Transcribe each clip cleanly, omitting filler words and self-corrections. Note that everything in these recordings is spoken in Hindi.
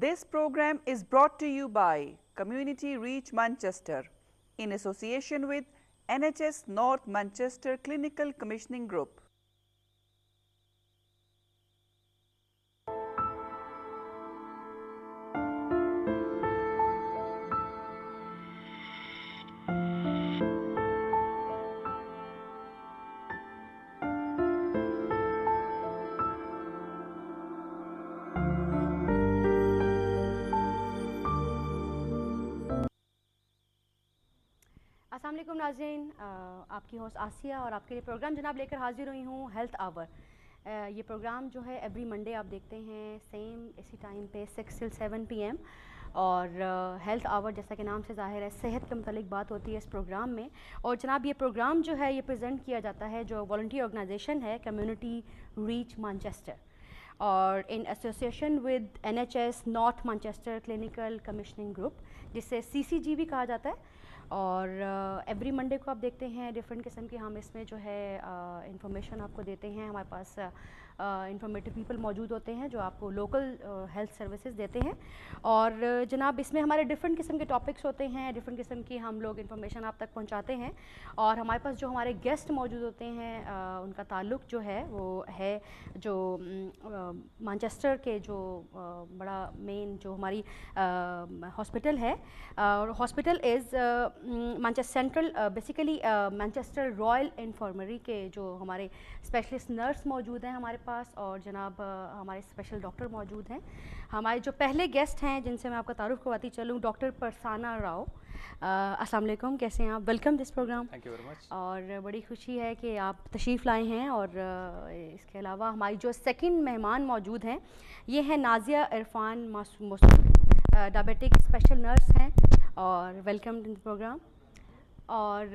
This program is brought to you by Community Reach Manchester in association with NHS North Manchester Clinical Commissioning Group. अस्सलाम वालेकुम नाज़रीन, आपकी होस्ट आसिया और आपके लिए प्रोग्राम जनाब लेकर हाजिर हुई हूँ हेल्थ आवर। ये प्रोग्राम जो है एवरी मंडे आप देखते हैं सेम इसी टाइम पे 6 से 7 PM और हेल्थ आवर जैसा कि नाम से ज़ाहिर है सेहत के मुतालिक बात होती है इस प्रोग्राम में। और जनाब ये प्रोग्राम जो है ये प्रेजेंट किया जाता है जो वॉलंटियर ऑर्गेनाइजेशन है कम्युनिटी रीच मैनचेस्टर और in association with NHS north Manchester clinical commissioning group जिसे CCG भी कहा जाता है। और एवरी मंडे को आप देखते हैं डिफरेंट किस्म की हम इसमें जो है इंफॉर्मेशन आपको देते हैं। हमारे पास इंफॉर्मेटिव पीपल मौजूद होते हैं जो आपको लोकल हेल्थ सर्विसेज देते हैं। और जनाब इसमें हमारे डिफरेंट किस्म के टॉपिक्स होते हैं, डिफरेंट किस्म की हम लोग इंफॉर्मेशन आप तक पहुंचाते हैं। और हमारे पास जो हमारे गेस्ट मौजूद होते हैं उनका ताल्लुक़ जो है वो है जो मैनचेस्टर के जो बड़ा मेन जो हमारी हॉस्पिटल है और hospital is Manchester central basically Manchester royal infirmary के जो हमारे स्पेशलिस्ट नर्स मौजूद हैं हमारे पास और जनाब हमारे स्पेशल डॉक्टर मौजूद हैं। हमारे जो पहले गेस्ट हैं जिनसे मैं आपका तारुफ करवाती चलूँ डॉक्टर परसाना राव। अस्सलाम वालेकुम, कैसे हैं आप? Welcome this programme. Thank you very much. और बड़ी खुशी है कि आप तशरीफ़ लाए हैं। और इसके अलावा हमारी जो सेकंड मेहमान मौजूद हैं ये है Nazia Irfan Masood, diabetic special nurse हैं और वेलकम इन प्रोग्राम। और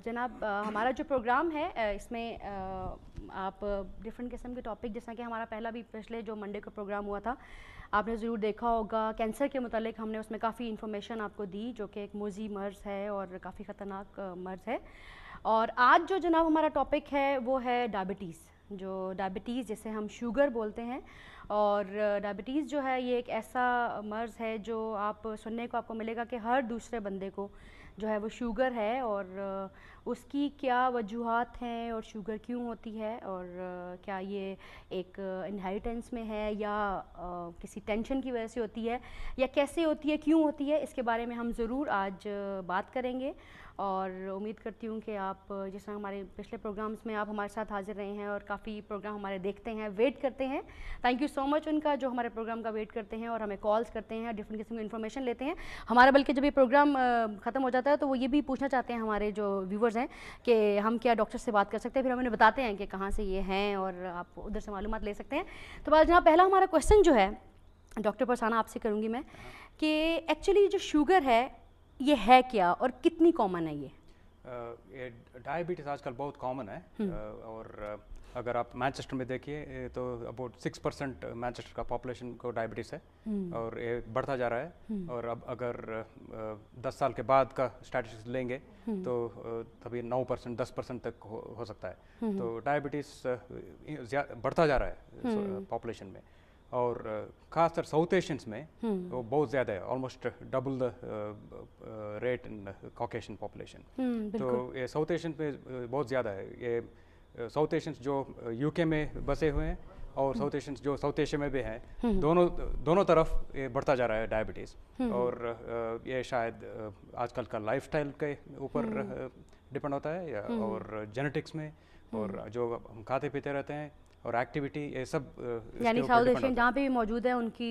जनाब हमारा जो प्रोग्राम है इसमें आप डिफरेंट किस्म के टॉपिक जैसा कि हमारा पहला भी पिछले जो मंडे का प्रोग्राम हुआ था आपने ज़रूर देखा होगा कैंसर के मुतालिक हमने उसमें काफ़ी इन्फॉर्मेशन आपको दी जो कि एक मोजी मर्ज़ है और काफ़ी ख़तरनाक मर्ज़ है। और आज जो जनाब हमारा टॉपिक है वो है डायबिटीज़, जो डायबिटीज़ जिसे हम शुगर बोलते हैं। और डायबिटीज़ जो है ये एक ऐसा मर्ज़ है जो आप सुनने को आपको मिलेगा कि हर दूसरे बंदे को जो है वो शुगर है। और उसकी क्या वजूहात हैं और शुगर क्यों होती है और क्या ये एक इनहेरिटेंस में है या किसी टेंशन की वजह से होती है या कैसे होती है, क्यों होती है, इसके बारे में हम ज़रूर आज बात करेंगे। और उम्मीद करती हूँ कि आप जिस तरह हमारे पिछले प्रोग्राम्स में आप हमारे साथ हाजिर रहे हैं और काफ़ी प्रोग्राम हमारे देखते हैं, वेट करते हैं। थैंक यू सो मच उनका जो हमारे प्रोग्राम का वेट करते हैं और हमें कॉल्स करते हैं, डिफरेंट किस्म की इन्फॉर्मेशन लेते हैं हमारा। बल्कि जब ये प्रोग्राम ख़त्म हो जाता है तो वो ये भी पूछना चाहते हैं हमारे जो व्यूवर्स हैं कि हम क्या डॉक्टर से बात कर सकते हैं, फिर हम उन्हें बताते हैं कि कहाँ से ये हैं और आप उधर से मालूमात ले सकते हैं। तो बाद जहाँ पहला हमारा क्वेश्चन जो है डॉक्टर परसाना आपसे करूँगी मैं कि एक्चुअली जो शुगर है ये है क्या और कितनी कॉमन है ये डायबिटीज़ आजकल बहुत कॉमन है। और अगर आप मैनचेस्टर में देखिए तो अबाउट 6% मैनचेस्टर का पॉपुलेशन को डायबिटीज़ है और ये बढ़ता जा रहा है। और अब अगर 10 साल के बाद का स्टैटिस्टिक्स लेंगे तो तभी 9% 10% तक हो सकता है। तो डायबिटीज़ बढ़ता जा रहा है पॉपुलेशन में और ख़ासकर साउथ एशियंस में वो बहुत ज़्यादा है, almost double the rate in Caucasian population. तो ये साउथ एशियन पे बहुत ज़्यादा है। ये साउथ एशियंस जो UK में बसे हुए हैं और साउथ एशियंस जो साउथ एशिया में भी हैं दोनों तरफ ये बढ़ता जा रहा है डायबिटीज़। और ये शायद आजकल का लाइफस्टाइल के ऊपर डिपेंड होता है और जेनेटिक्स में और जो हम खाते पीते रहते हैं और एक्टिविटी ये सब यानी साउथ एशियन जहाँ पे भी मौजूद है उनकी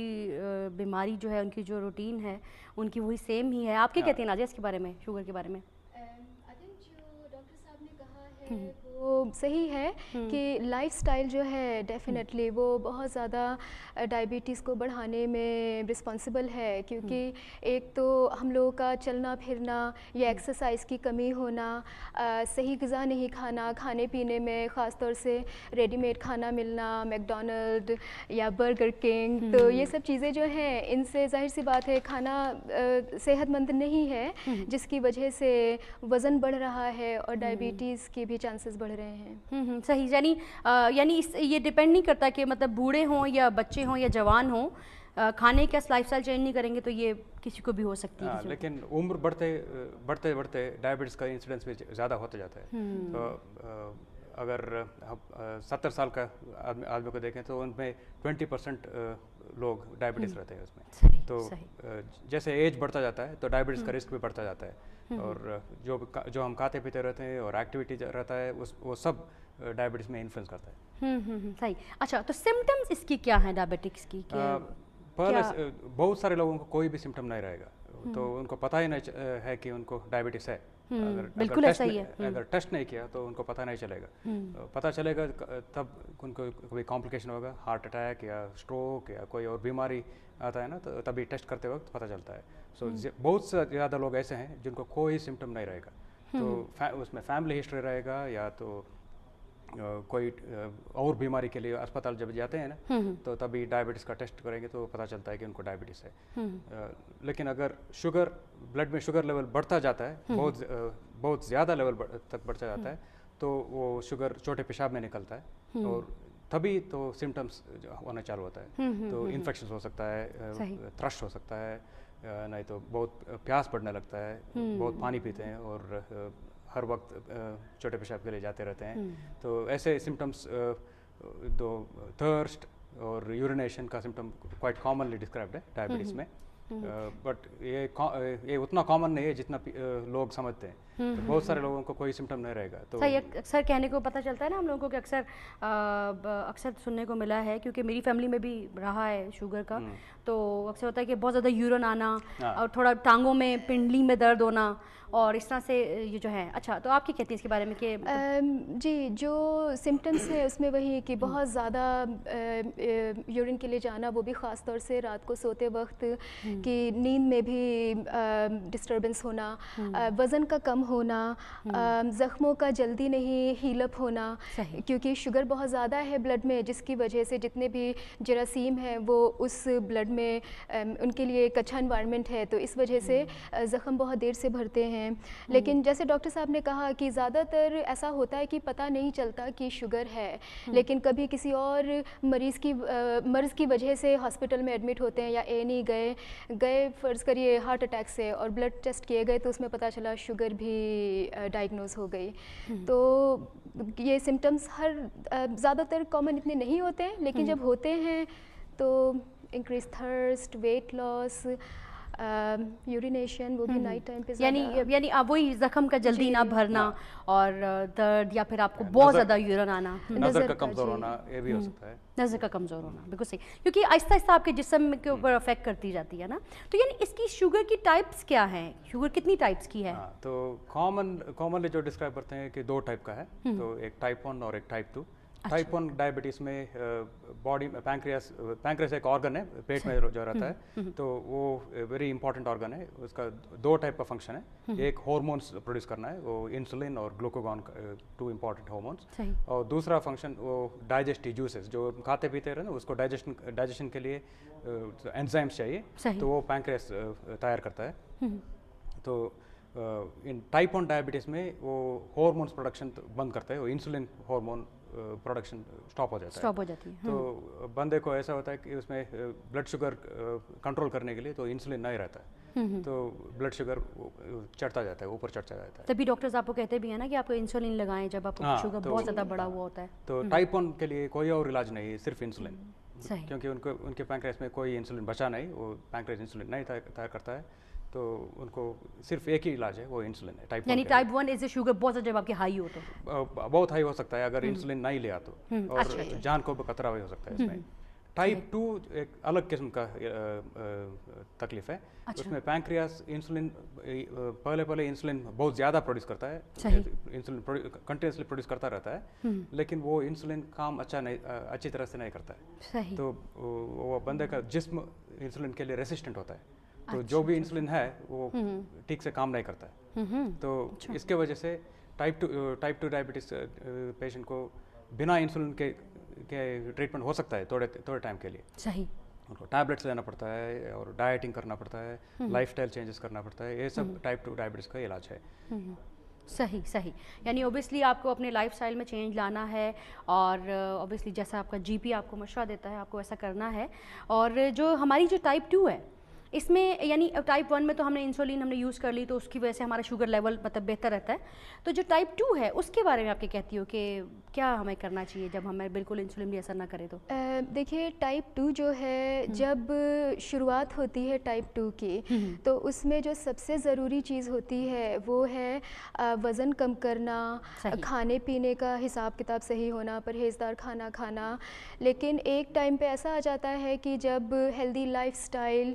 बीमारी जो है उनकी जो रूटीन है उनकी वही सेम ही है। आप क्या कहते हैं नाजिया इसके बारे में, शुगर के बारे में? आई थिंक जो डॉक्टर साहब ने कहा है वो सही है कि लाइफस्टाइल जो है डेफिनेटली वो बहुत ज़्यादा डायबिटीज़ को बढ़ाने में रिस्पॉन्सिबल है। क्योंकि एक तो हम लोगों का चलना फिरना या एक्सरसाइज की कमी होना, सही ग़िज़ा नहीं खाना, खाने पीने में ख़ास तौर से रेडीमेड खाना मिलना, मैकडॉनल्ड या बर्गर किंग, तो ये सब चीज़ें जो हैं इनसे जाहिर सी बात है खाना सेहतमंद नहीं है जिसकी वजह से वज़न बढ़ रहा है और डायबिटीज़ के भी चांसेस बढ़ रहे हैं। सही। यानी ये डिपेंड नहीं करता कि मतलब बूढ़े हों या बच्चे हों या जवान हों, खाने का लाइफस्टाइल चेंज नहीं करेंगे तो ये किसी को भी हो सकती है। लेकिन उम्र बढ़ते बढ़ते बढ़ते डायबिटीज़ का इंसिडेंस भी ज़्यादा होता जाता है। तो अगर हम 70 साल का आदमी को देखें तो उनमें 20% लोग डायबिटीज़ रहते हैं उसमें। तो जैसे एज बढ़ता जाता है तो डायबिटीज़ का रिस्क भी बढ़ता जाता है, और जो हम खाते पीते रहते हैं और एक्टिविटी रहता है वो सब डायबिटीज़ में इन्फ्लुएंस करता है। सही। अच्छा, तो सिम्टम्स इसकी क्या है डायबिटिक्स की? पहले बहुत सारे लोगों को कोई भी सिम्टम नहीं रहेगा, तो उनको पता ही नहीं है कि उनको डायबिटीज़ है। बिल्कुल ऐसा ही है। अगर टेस्ट नहीं किया तो उनको पता नहीं चलेगा। पता चलेगा तब उनको कोई कॉम्प्लिकेशन होगा, हार्ट अटैक या स्ट्रोक या कोई और बीमारी आता है ना, तो तभी टेस्ट करते वक्त पता चलता है। सो बहुत से ज़्यादा लोग ऐसे हैं जिनको कोई सिम्टम नहीं रहेगा, तो उसमें फैमिली हिस्ट्री रहेगा या तो कोई और बीमारी के लिए अस्पताल जब जाते हैं ना तो तभी डायबिटीज़ का टेस्ट करेंगे तो पता चलता है कि उनको डायबिटीज़ है। लेकिन अगर शुगर, ब्लड में शुगर लेवल बढ़ता जाता है, बहुत ज़्यादा लेवल तक बढ़ता जाता है, तो वो शुगर छोटे पेशाब में निकलता है और तभी तो सिम्टम्स होना चालू होता है। तो इन्फेक्शन हो सकता है, थ्रश हो सकता है, नहीं तो बहुत प्यास बढ़ने लगता है, बहुत पानी पीते हैं और हर वक्त छोटे पेशाब के लिए जाते रहते हैं। तो ऐसे सिम्टम्स दो थर्स्ट और यूरिनेशन का सिम्टम क्वाइट कॉमनली डिस्क्राइब्ड है डायबिटीज़ में, बट ये उतना कॉमन नहीं है जितना लोग समझते हैं। तो बहुत सारे लोगों को कोई सिम्टम नहीं रहेगा। तो सही, अक्सर कहने को पता चलता है ना हम लोगों को कि अक्सर सुनने को मिला है, क्योंकि मेरी फैमिली में भी रहा है शुगर का, तो अक्सर होता है कि बहुत ज़्यादा यूरिन आना और थोड़ा टांगों में, पिंडली में दर्द होना और इस तरह से ये जो है। अच्छा, तो आप क्या कहती हैं इसके बारे में कि जी, जो सिम्टम्स है उसमें वही कि बहुत ज़्यादा यूरिन के लिए जाना, वो भी ख़ास तौर से रात को सोते वक्त, कि नींद में भी डिस्टर्बेंस होना, वज़न का कम होना, ज़ख्मों का जल्दी नहीं हील अप होना, क्योंकि शुगर बहुत ज़्यादा है ब्लड में, जिसकी वजह से जितने भी जरासीम हैं वो उस ब्लड में उनके लिए एक अच्छा इन्वायरमेंट है, तो इस वजह से ज़ख्म बहुत देर से भरते हैं। लेकिन जैसे डॉक्टर साहब ने कहा कि ज़्यादातर ऐसा होता है कि पता नहीं चलता कि शुगर है, लेकिन कभी किसी और मर्ज़ की वजह से हॉस्पिटल में एडमिट होते हैं या A&E गए फ़र्ज़ करिए हार्ट अटैक से, और ब्लड टेस्ट किए गए तो उसमें पता चला शुगर भी डायग्नोज हो गई। तो ये सिम्टम्स ज़्यादातर कॉमन इतने नहीं होते हैं, लेकिन जब होते हैं तो increase thirst, weight loss, urination, वो भी नाइट टाइम पे, यानी वही जख्म का जल्दी ना भरना और दर्द, या फिर आपको बहुत ज़्यादा यूरिन आना, नज़र का कमज़ोर होना, ये भी हो सकता है। नज़र का कमज़ोर होना, बिल्कुल सही, क्योंकि आहिस्ता आहिस्ता आपके जिस्म के ऊपर अफेक्ट करती जाती है ना। तो यानी इसकी शुगर की टाइप्स क्या हैं? शुगर कितनी टाइप्स की है? तो कॉमनली जो डिस्क्राइब करते हैं कि 2 टाइप का है, तो एक टाइप 1 और एक टाइप 2। टाइप 1 डायबिटीज़ में बॉडी में पैंक्रियास एक ऑर्गन है पेट में जो रहता है, तो वो वेरी इंपॉर्टेंट ऑर्गन है। उसका 2 टाइप का फंक्शन है, एक हार्मोन्स प्रोड्यूस करना है, वो इंसुलिन और ग्लूकागॉन, 2 इंपॉर्टेंट हार्मोन्स, और दूसरा फंक्शन वो डाइजेस्टिव जूसेस जो खाते पीते रहे ना, उसको डाइजेशन के लिए एंजाइम्स चाहिए, तो वो पैंक्रियास तैयार करता है। तो इन टाइप 1 डायबिटीज़ में वो हार्मोन्स प्रोडक्शन बंद करता है, वो इंसुलिन हार्मोन प्रोडक्शन स्टॉप हो जाती है। तो बंदे को ऐसा होता है कि उसमें ब्लड शुगर कंट्रोल करने के लिए तो इंसुलिन नहीं रहता है, तो ब्लड शुगर चढ़ता जाता है, ऊपर चढ़ता जाता है। तभी डॉक्टर्स आपको कहते भी हैं ना कि आपको इंसुलिन लगाएं जब आपको शुगर बहुत ज़्यादा बढ़ा हुआ होता है। तो टाइप 1 के लिए कोई और इलाज नहीं है, सिर्फ इंसुलिन, क्योंकि उनके पैंक्रियास में कोई इंसुलिन बचा नहीं, वो पैंक्रियास इंसुलिन नहीं तैयार करता है, तो उनको सिर्फ एक ही इलाज है, वो इंसुलिन है। टाइप 1 यानी टाइप 1 इज शुगर बहुत ज़्यादा जब आपकी हाई हो तो बहुत हाई हो सकता है अगर इंसुलिन नहीं लिया तो, और जान को भी खतरा भी हो सकता है इसमें। टाइप 2 एक अलग किस्म का तकलीफ है। उसमें पैंक्रियास इंसुलिन पहले इंसुलिन बहुत ज़्यादा प्रोड्यूस करता है, इंसुलिन कंटिन्यूसली प्रोड्यूस करता रहता है, लेकिन वो इंसुलिन काम अच्छी तरह से नहीं करता है, तो वो बंदे का जिस्म इंसुलिन के लिए रेसिस्टेंट होता है, तो जो भी इंसुलिन है वो ठीक से काम नहीं करता है। तो इसके वजह से टाइप 2 डायबिटीज़ पेशेंट को बिना इंसुलिन के ट्रीटमेंट हो सकता है थोड़े टाइम के लिए। सही, उनको टैबलेट्स लेना पड़ता है और डाइटिंग करना पड़ता है, लाइफस्टाइल चेंजेस करना पड़ता है, ये सब टाइप 2 डायबिटीज़ का इलाज है। सही सही, यानी ओबियसली आपको अपने लाइफस्टाइल में चेंज लाना है और ओबियसली जैसा आपका जीपी आपको मशवरा देता है आपको ऐसा करना है। और जो हमारी जो टाइप 2 है इसमें, यानी टाइप 1 में तो हमने इंसुलिन हमने यूज़ कर ली तो उसकी वजह से हमारा शुगर लेवल मतलब बेहतर रहता है, तो जो टाइप 2 है उसके बारे में आप क्या कहती हो कि क्या हमें करना चाहिए जब हमें बिल्कुल इंसुलिन भी असर ना करे? तो देखिए टाइप 2 जो है जब शुरुआत होती है टाइप 2 की, तो उसमें जो सबसे ज़रूरी चीज़ होती है वो है वज़न कम करना, खाने पीने का हिसाब किताब सही होना, परहेज़दार खाना खाना। लेकिन एक टाइम पे ऐसा आ जाता है कि जब हेल्दी लाइफस्टाइल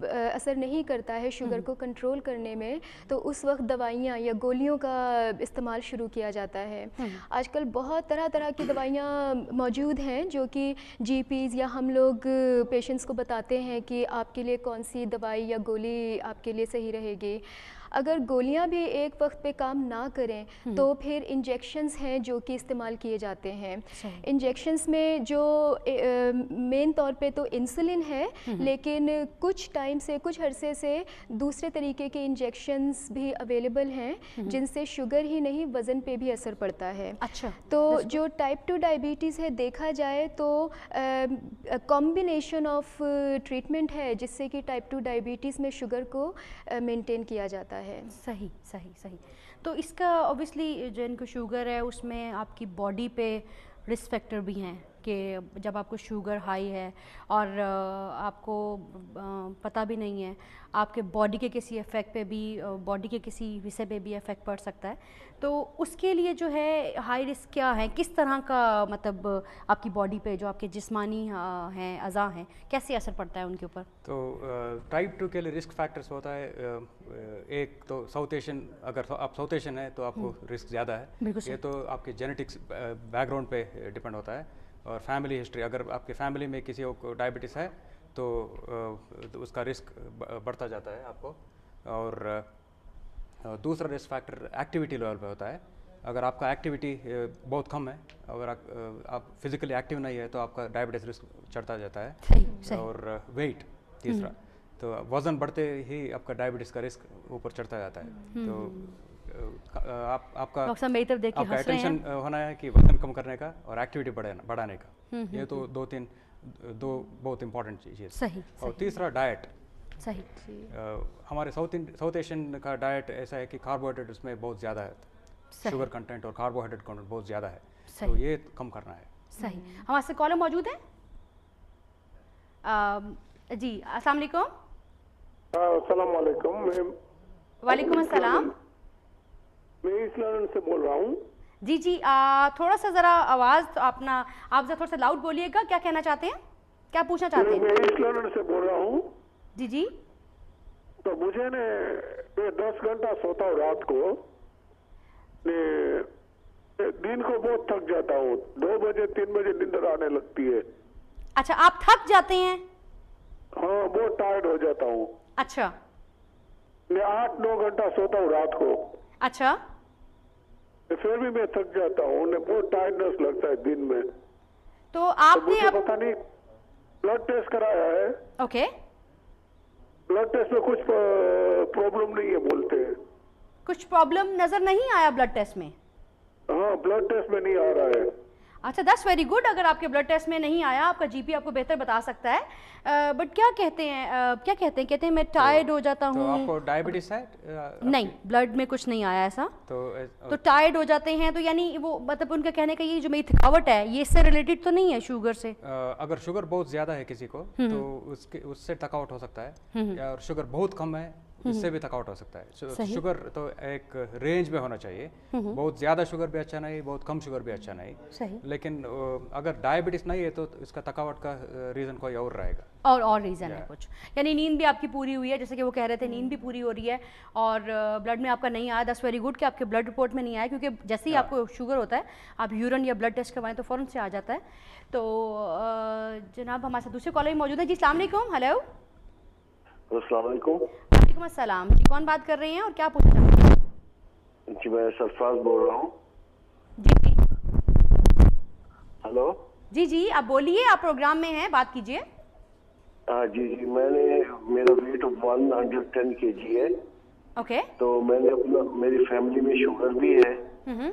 असर नहीं करता है शुगर को कंट्रोल करने में, तो उस वक्त दवाइयाँ या गोलियों का इस्तेमाल शुरू किया जाता है। आजकल बहुत तरह तरह की दवाइयाँ मौजूद हैं जो कि जीपीज़ या हम लोग पेशेंट्स को बताते हैं कि आपके लिए कौन सी दवाई या गोली आपके लिए सही रहेगी। अगर गोलियां भी एक वक्त पे काम ना करें तो फिर इंजेक्शंस हैं जो कि इस्तेमाल किए जाते हैं। इंजेक्शंस में जो मेन तौर पे तो इंसुलिन है, लेकिन कुछ टाइम से कुछ अरसे से दूसरे तरीके के इंजेक्शंस भी अवेलेबल हैं जिनसे शुगर ही नहीं वज़न पे भी असर पड़ता है। अच्छा, तो जो टाइप 2 डायबिटीज़ है देखा जाए तो कॉम्बिनेशन ऑफ ट्रीटमेंट है जिससे कि टाइप 2 डायबिटीज़ में शुगर को मेंटेन किया जाता है। सही सही सही। तो इसका ऑब्वियसली जो इनको शुगर है उसमें आपकी बॉडी पे रिस्क फैक्टर भी हैं कि जब आपको शुगर हाई है और आपको पता भी नहीं है, आपके बॉडी के किसी इफ़ेक्ट पे भी, बॉडी के किसी हिस्से पे भी इफ़ेक्ट पड़ सकता है, तो उसके लिए जो है हाई रिस्क क्या है, किस तरह का मतलब आपकी बॉडी पे जो आपके जिस्मानी हैं अज़ा हैं कैसे असर पड़ता है उनके ऊपर? तो टाइप 2 के लिए रिस्क फैक्टर्स होता है, एक तो साउथ एशियन, अगर आप साउथ एशियन है तो आपको रिस्क ज़्यादा है, ये तो आपके जेनेटिक्स बैकग्राउंड पे डिपेंड होता है, और फैमिली हिस्ट्री, अगर आपके फैमिली में किसी को डायबिटीज़ है तो उसका रिस्क बढ़ता जाता है आपको। और दूसरा रिस्क फैक्टर एक्टिविटी लेवल पे होता है, अगर आपका एक्टिविटी बहुत कम है, अगर आप फिजिकली एक्टिव नहीं है तो आपका डायबिटीज़ रिस्क चढ़ता जाता है। सही। और वेट तीसरा, तो वज़न बढ़ते ही आपका डायबिटीज़ का रिस्क ऊपर चढ़ता जाता है। तो आपका अटेंशन होना है कि वज़न कम करने का और एक्टिविटी बढ़ाने का, ये तो दो बहुत इंपॉर्टेंट चीज़ है। सही। और तीसरा डाइट। सही। हमारे साउथ एशियन का डाइट ऐसा है कि कार्बोहाइड्रेट उसमें बहुत ज़्यादा है, शुगर कंटेंट और कार्बोहाइड्रेट कंटेंट बहुत ज़्यादा है, तो ये कम करना है। सही। हमारे से कॉलर मौजूद है जी, अस्सलाम वालेकुम। अस्सलाम वालेकुम। वालेकुम अस्सलाम। मैं ईस्ट लंदन से बोल रहा हूँ। जी जी, थोड़ा सा ज़रा आवाज़ तो अपना आप ज़रा थोड़ा सा लाउड बोलिएगा, क्या कहना चाहते हैं, क्या पूछना चाहते हैं? मैं ईस्ट लंदन से बोल रहा हूँ। जी जी। तो मुझे ने 10 घंटा सोता हूँ रात को, दिन को बहुत थक जाता हूँ, 2 बजे 3 बजे नींद आने लगती है। अच्छा, आप थक जाते हैं? हाँ, बहुत टायर्ड हो जाता हूँ। अच्छा। मैं 8-9 घंटा सोता हूँ रात को। अच्छा। फिर भी मैं थक जाता हूँ, उन्हें बहुत टायर्डनेस लगता है दिन में। तो आपने पता नहीं, ब्लड टेस्ट कराया है। ओके। ब्लड टेस्ट में कुछ प्रॉब्लम नहीं है बोलते हैं। कुछ प्रॉब्लम नजर नहीं आया ब्लड टेस्ट में? हाँ, ब्लड टेस्ट में नहीं आ रहा है। अच्छा, दैट्स वेरी गुड। अगर आपके ब्लड टेस्ट में नहीं आया, आपका जीपी आपको बेहतर बता सकता है। बट क्या कहते हैं, कहते हैं मैं टायर्ड हो जाता हूँ। तो आपको डायबिटीज है? नहीं, ब्लड में कुछ नहीं आया ऐसा। तो टायर्ड हो जाते हैं, तो यानी वो मतलब उनका कहने का ये जो मेरी थकावट है ये इससे रिलेटेड तो नहीं है शुगर से? अगर शुगर बहुत ज्यादा है किसी को तो उससे थकावट हो सकता है, और शुगर बहुत कम है इससे भी थकावट हो सकता है। शुगर तो एक रेंज में होना चाहिए, बहुत ज़्यादा शुगर भी अच्छा नहीं, बहुत कम शुगर भी अच्छा नहीं। सही। लेकिन अगर डायबिटीज़ नहीं है तो इसका थकावट का रीज़न कोई और रहेगा, और रीज़न है कुछ, यानी नींद भी आपकी पूरी हुई है, जैसे कि वो कह रहे थे नींद भी पूरी हो रही है, और ब्लड में आपका नहीं आया। दैट्स वेरी गुड कि आपके ब्लड रिपोर्ट में नहीं आया, क्योंकि जैसे ही आपको शुगर होता है आप यूरिन या ब्लड टेस्ट करवाएं तो फ़ौरन से आ जाता है। तो जनाब हमारे साथ दूसरे कॉलर में मौजूद है। जी अस्सलाम वालेकुम। हेलो। अस्सलाम वालेकुम। वालेकुम अस्सलाम। जी कौन बात कर रहे हैं और क्या पूछना चाहते हैं? जी मैं सरफराज बोल रहा हूँ। जी जी। हेलो। जी जी, आप बोलिए, आप प्रोग्राम में हैं, बात कीजिए। हाँ जी जी, मेरा वेट 110 kg है। ओके। तो मेरी फैमिली में शुगर भी है।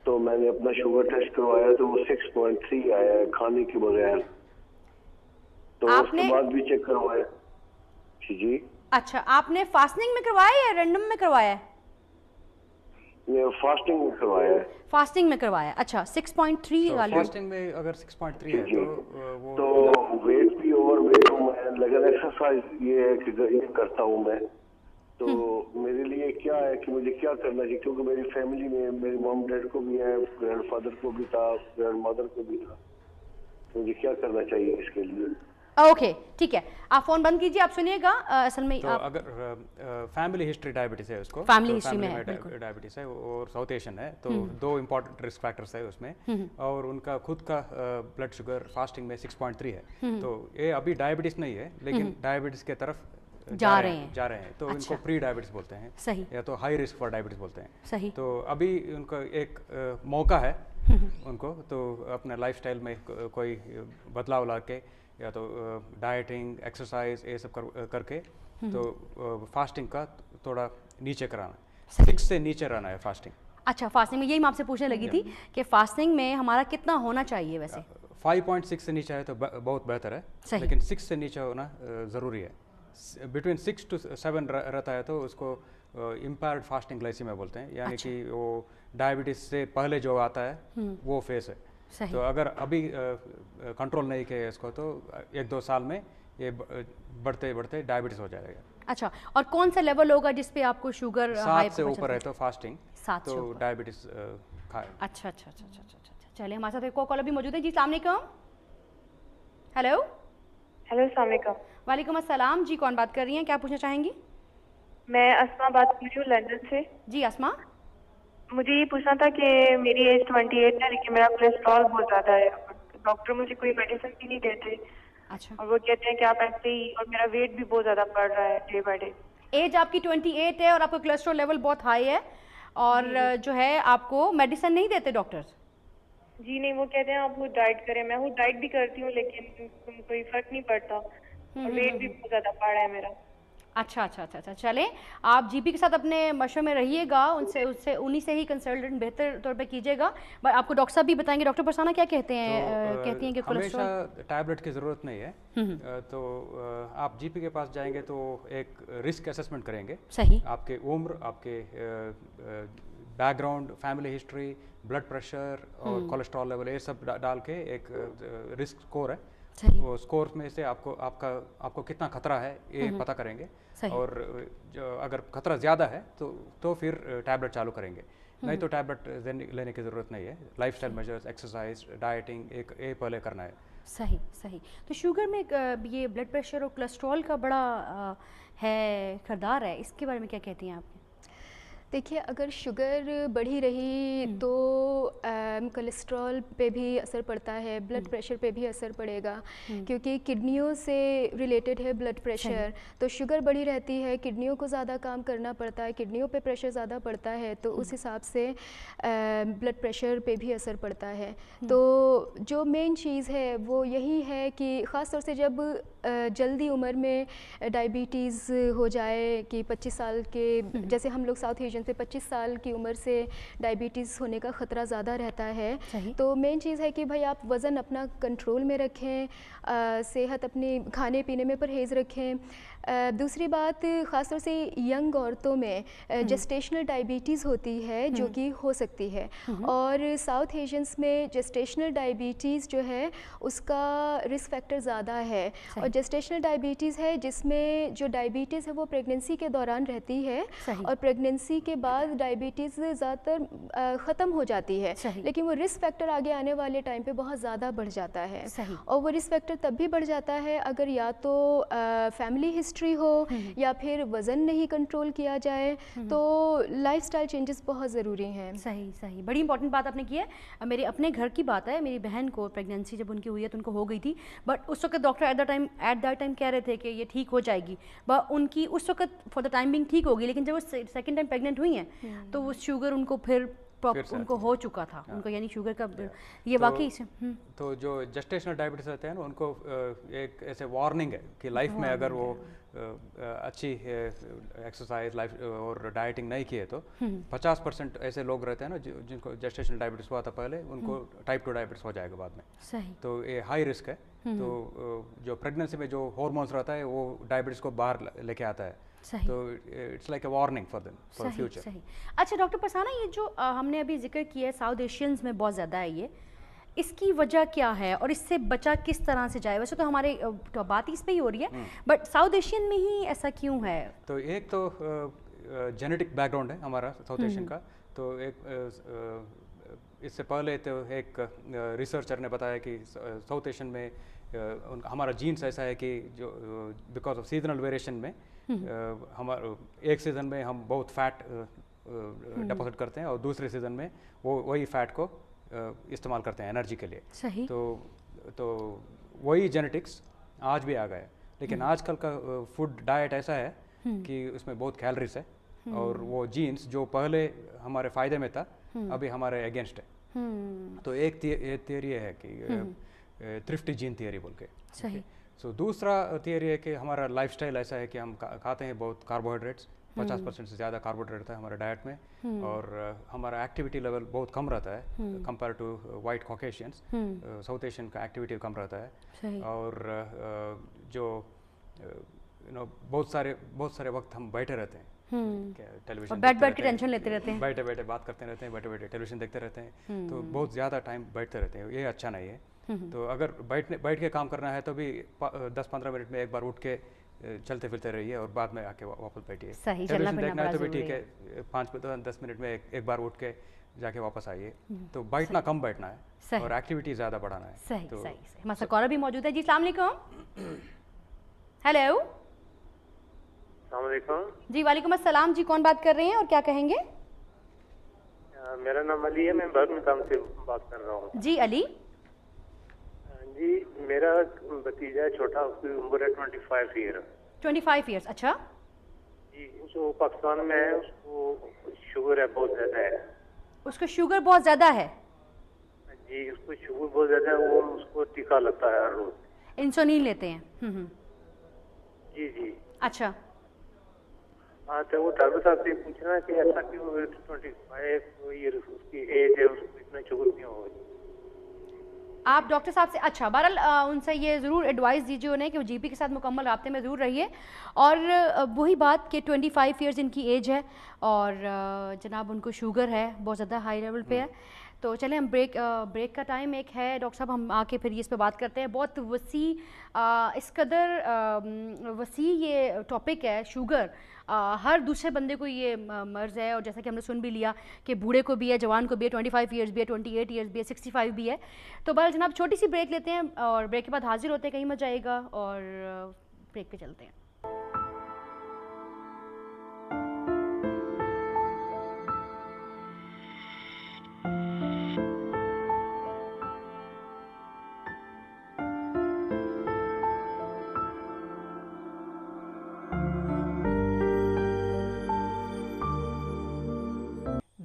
तो मैंने अपना शुगर टेस्ट करवाया तो वो 6.3 आया है खाने के बगैर। तो उसके बाद भी चेक करवाया। जी। अच्छा, आपने फास्टिंग में करवाया या रैंडम में करवाया है? फास्टिंग में करवाया है। फास्टिंग में करवाया। अच्छा, 6.3 वाली। फास्टिंग में अगर 6.3 है तो वेट भी ओवर वेट हूँ मैं, लेकिन एक्सरसाइज ये है कि ये करता हूँ मैं। तो मेरे लिए क्या है कि मुझे क्या करना चाहिए, क्योंकि मेरी फैमिली में मेरे मॉम डैड को भी है, ग्रैंडफादर को भी था, ग्रैंडमदर को भी था। मुझे क्या करना चाहिए इसके लिए? ओके, ठीक है, आप फोन बंद कीजिए, आप सुनिएगा। असल में तो अगर फैमिली हिस्ट्री डायबिटीज है उसको, फैमिली हिस्ट्री में डायबिटीज है और साउथ एशियन है, तो 2 इंपॉर्टेंट रिस्क फैक्टर्स है उसमें, और उनका खुद का ब्लड शुगर फास्टिंग में 6.3 है। तो ये अभी डायबिटीज नहीं है, लेकिन डायबिटीज के तरफ जा रहे हैं। तो इनको प्री डायबिटीज बोलते हैं। सही। या तो हाई रिस्क फॉर डायबिटीज बोलते हैं। सही। तो अभी उनका एक मौका है उनको, तो अपने लाइफस्टाइल में कोई बदलाव ला के, या तो डाइटिंग, एक्सरसाइज, ये सब करके तो फास्टिंग का थोड़ा नीचे कराना है। 6 से नीचे रहना है फास्टिंग। अच्छा, फास्टिंग में यही मैं आपसे पूछने लगी थी कि फास्टिंग में हमारा कितना होना चाहिए वैसे? 5.6 से नीचे है तो बहुत बेहतर है, लेकिन 6 से नीचे होना ज़रूरी है। बिटवीन 6 to 7 रहता है तो उसको इम्पेयर्ड फास्टिंग ग्लाइसीमिया बोलते हैं, यानी कि वो डायबिटीज से पहले जो आता है वो फेस है। तो अगर अभी कंट्रोल नहीं किया इसको तो 1-2 साल में ये बढ़ते बढ़ते डायबिटीज हो जाएगा। अच्छा, और कौन सा लेवल होगा जिस पे आपको शुगर 7 से ऊपर है तो फास्टिंग, 7 तो डायबिटीज खाए। अच्छा, चलिए, हमारे साथ एक कॉल अभी मौजूद है जी। अस्सलाम वालेकुम। हेलो। हेलो, अस्सलाम वालेकुम। वालेकुम अस्सलाम जी, कौन बात कर रही हैं, क्या पूछना चाहेंगी? मैं अस्मा बात कर रही हूँ लंदन से। जी अस्मा। मुझे ये पूछना था कि मेरी एज 28 है, लेकिन मेरा कोलेस्ट्रॉल बहुत ज़्यादा है। डॉक्टर मुझे कोई मेडिसिन भी नहीं देते। अच्छा। और वो कहते हैं कि आप ऐसे ही, और मेरा वेट भी बहुत ज़्यादा बढ़ रहा है डे बाय डे। एज आपकी 28 है और आपका कोलेस्ट्रॉल लेवल बहुत हाई है, और जो है आपको मेडिसिन नहीं देते डॉक्टर्स? जी नहीं, वो कहते हैं आप वो डाइट करें। मैं वो डाइट भी करती हूँ, लेकिन कोई फर्क नहीं पड़ता, और वेट भी बहुत ज़्यादा बढ़ रहा है मेरा। अच्छा, चलें, आप जीपी के साथ अपने मशवरे में रहिएगा, उन्हीं से ही कंसल्टेंट बेहतर तौर पे कीजिएगा। बट आपको डॉक्टर साहब भी बताएंगे। डॉक्टर परसाना क्या कहते हैं? कहती हैं कि कोलेस्ट्रॉल हमेशा टैबलेट की ज़रूरत नहीं है। तो आप जीपी के पास जाएंगे तो एक रिस्क असेसमेंट करेंगे। सही। आपके उम्र, आपके background, family history, blood pressure और कोलेस्ट्रॉल लेवल, ये सब डाल के एक रिस्क स्कोर है। वो स्कोर में से आपको कितना खतरा है ये पता करेंगे, और अगर खतरा ज़्यादा है तो फिर टैबलेट चालू करेंगे, नहीं तो टैबलेट लेने की ज़रूरत नहीं है। लाइफस्टाइल मेजर्स, एक्सरसाइज, डाइटिंग ये पहले करना है। सही। तो शुगर में ये ब्लड प्रेशर और कोलेस्ट्रॉल का बड़ा है किरदार है, इसके बारे में क्या कहती हैं आप? देखिए, अगर शुगर बढ़ी रही तो कोलेस्ट्रॉल पे भी असर पड़ता है, ब्लड प्रेशर पे भी असर पड़ेगा, क्योंकि किडनियों से रिलेटेड है ब्लड प्रेशर। तो शुगर बढ़ी रहती है, किडनियों को ज़्यादा काम करना पड़ता है, किडनियों पे प्रेशर ज़्यादा पड़ता है, तो उस हिसाब से ब्लड प्रेशर पे भी असर पड़ता है। तो जो मेन चीज़ है वो यही है कि ख़ास तौर से जब जल्दी उम्र में डायबिटीज़ हो जाए, कि 25 साल के, जैसे हम लोग साउथ एशियन पे 25 साल की उम्र से डायबिटीज़ होने का ख़तरा ज़्यादा रहता है। तो मेन चीज़ है कि भाई आप वज़न अपना कंट्रोल में रखें, सेहत अपनी, खाने पीने में परहेज़ रखें। दूसरी बात, ख़ास तौर से यंग औरतों में जेस्टेशनल डायबिटीज़ होती है, जो कि हो सकती है, और साउथ एशियंस में जेस्टेशनल डायबिटीज़ जो है उसका रिस्क फैक्टर ज़्यादा है। और जेस्टेशनल डायबिटीज़ है जिसमें जो डायबिटीज़ है वो प्रेगनेंसी के दौरान रहती है, और प्रेगनेंसी के बाद डायबिटीज़ ज़्यादातर ख़त्म हो जाती है, लेकिन वो रिस्क फैक्टर आगे आने वाले टाइम पे बहुत ज़्यादा बढ़ जाता है। और वो रिस्क फैक्टर तब भी बढ़ जाता है अगर या तो फैमिली हिस्ट्री हो, या फिर वज़न नहीं कंट्रोल किया जाए। तो लाइफस्टाइल चेंजेस बहुत ज़रूरी हैं। सही, बड़ी इंपॉर्टेंट बात आपने की है। मेरे अपने घर की बात है, मेरी बहन को प्रेगनेंसी जब उनकी हुई है तो उनको हो गई थी, बट उस वक्त डॉक्टर एट दैट टाइम कह रहे थे कि ये ठीक हो जाएगी, बट उनकी उस वक्त फॉर द टाइम बिंग ठीक होगी, लेकिन जब वो सेकेंड टाइम प्रेग्नेंट हुई हैं तो वो शुगर उनको फिर फिर से उनको आती हो चुका था उनको, यानी शुगर का ये तो- वाकई से तो जो जेस्टेशनल डायबिटीज़ रहते हैं ना, उनको एक ऐसे वार्निंग है कि लाइफ में अगर वो अच्छी एक्सरसाइज लाइफ और डाइटिंग नहीं किए तो 50% ऐसे लोग रहते हैं ना जिनको जेस्टेशनल डायबिटीज़ हुआ था पहले, उनको टाइप 2 डायबिटीज़ हो जाएगा बाद में। सही। तो ये हाई रिस्क है। तो जो प्रेगनेंसी में जो हार्मोन्स रहता है वो डायबिटीज़ को बाहर लेके आता है। सही। तो it's like a warning for them for future. सही। अच्छा डॉक्टर परसाना, ये जो हमने अभी जिक्र किया है साउथ एशियंस में बहुत ज़्यादा है ये, इसकी वजह क्या है और इससे बचा किस तरह से जाए? वैसे तो हमारे तो बात इस पे ही हो रही है, बट साउथ एशियन में ही ऐसा क्यों है? तो एक तो जेनेटिक बैकग्राउंड है हमारा साउथ एशियन का। तो एक इससे पहले तो एक रिसर्चर ने बताया कि साउथ एशियन में हमारा जीन्स ऐसा है कि जो बिकॉज ऑफ सीजनल वेरिएशन में हमारा एक सीज़न में हम बहुत फैट डिपॉजिट करते हैं और दूसरे सीज़न में वही फैट को इस्तेमाल करते हैं एनर्जी के लिए। सही। तो वही जेनेटिक्स आज भी आ गए, लेकिन आजकल का फूड डाइट ऐसा है कि उसमें बहुत कैलोरीज है और वो जीन्स जो पहले हमारे फ़ायदे में था अभी हमारे अगेंस्ट है। तो एक थियरी है कि थ्रिफ्टी जीन थियरी बोल के। सही। सो दूसरा थियरी है कि हमारा लाइफस्टाइल ऐसा है कि हम खाते हैं बहुत कार्बोहाइड्रेट्स, 50% से ज़्यादा कार्बोहाइड्रेट रहता है हमारे डाइट में, और हमारा एक्टिविटी लेवल बहुत कम रहता है compare to white Caucasians. South Asian का एक्टिविटी कम रहता है। और जो बहुत सारे वक्त हम बैठे रहते हैं टेलीविजन, बैठ के टेंशन लेते रहते हैं, बैठे बैठे बात करते रहते हैं, बैठे बैठे टेलीविजन देखते रहते हैं। तो बहुत ज़्यादा टाइम बैठते रहते हैं, ये अच्छा नहीं है। तो अगर बैठ के काम करना है तो भी 10-15 मिनट में एक बार उठ के चलते फिरते रहिए और बाद में आके वापस बैठिए। सही, टेलीविजन देखना है तो भी ठीक है, 5-10 मिनट में एक बार उठ के जाके वापस आइए। तो बैठना कम बैठना है और एक्टिविटी ज़्यादा बढ़ाना है। सही। हमारे साथ कॉलर भी मौजूद है जी। अस्सलाम वालेकुम। हेलो जी। वालेकुम अस्सलाम जी, कौन बात कर रहे हैं और क्या कहेंगे? मेरा नाम अली है, मैं बर्मिंघम से बात कर रहा हूँ। जी अली जी, मेरा भतीजा है छोटा, उसकी उम्र है 25 ईयर। 25 ईयर्स। अच्छा जी, जो पाकिस्तान में है उसको शुगर है बहुत ज़्यादा है। उसको शुगर बहुत ज़्यादा है? जी, उसको शुगर बहुत ज़्यादा है, वो उसको टीका लगता है हर रोज। इंसुलिन लेते हैं? जी जी। अच्छा। हाँ, तो वो डॉक्टर साहब से पूछना कि ऐसा क्यों 25 ईयर उसकी एज है, उसको इतना शुगर क्यों हो गई? आप डॉक्टर साहब से, अच्छा बहरहाल उनसे ये ज़रूर एडवाइस दीजिए उन्हें कि वो जीपी के साथ मुकम्मल राब्ते में ज़रूर रहिए। और वही बात कि 25 ईयर्स इनकी एज है और जनाब उनको शुगर है, बहुत ज़्यादा हाई लेवल पे है। तो चले हम ब्रेक का टाइम एक है डॉक्टर साहब, हम आके फिर इस पे बात करते हैं। बहुत वसी इस कदर वसी ये टॉपिक है शुगर, हर दूसरे बंदे को ये मर्ज़ है। और जैसा कि हमने सुन भी लिया कि बूढ़े को भी है, जवान को भी है, 25 ईयर्स भी है, 28 ईयर्स भी है, 65 भी है। तो बहरहाल जनाब छोटी सी ब्रेक लेते हैं और ब्रेक के बाद हाजिर होते हैं, कहीं मत जाएगा और ब्रेक पे चलते हैं।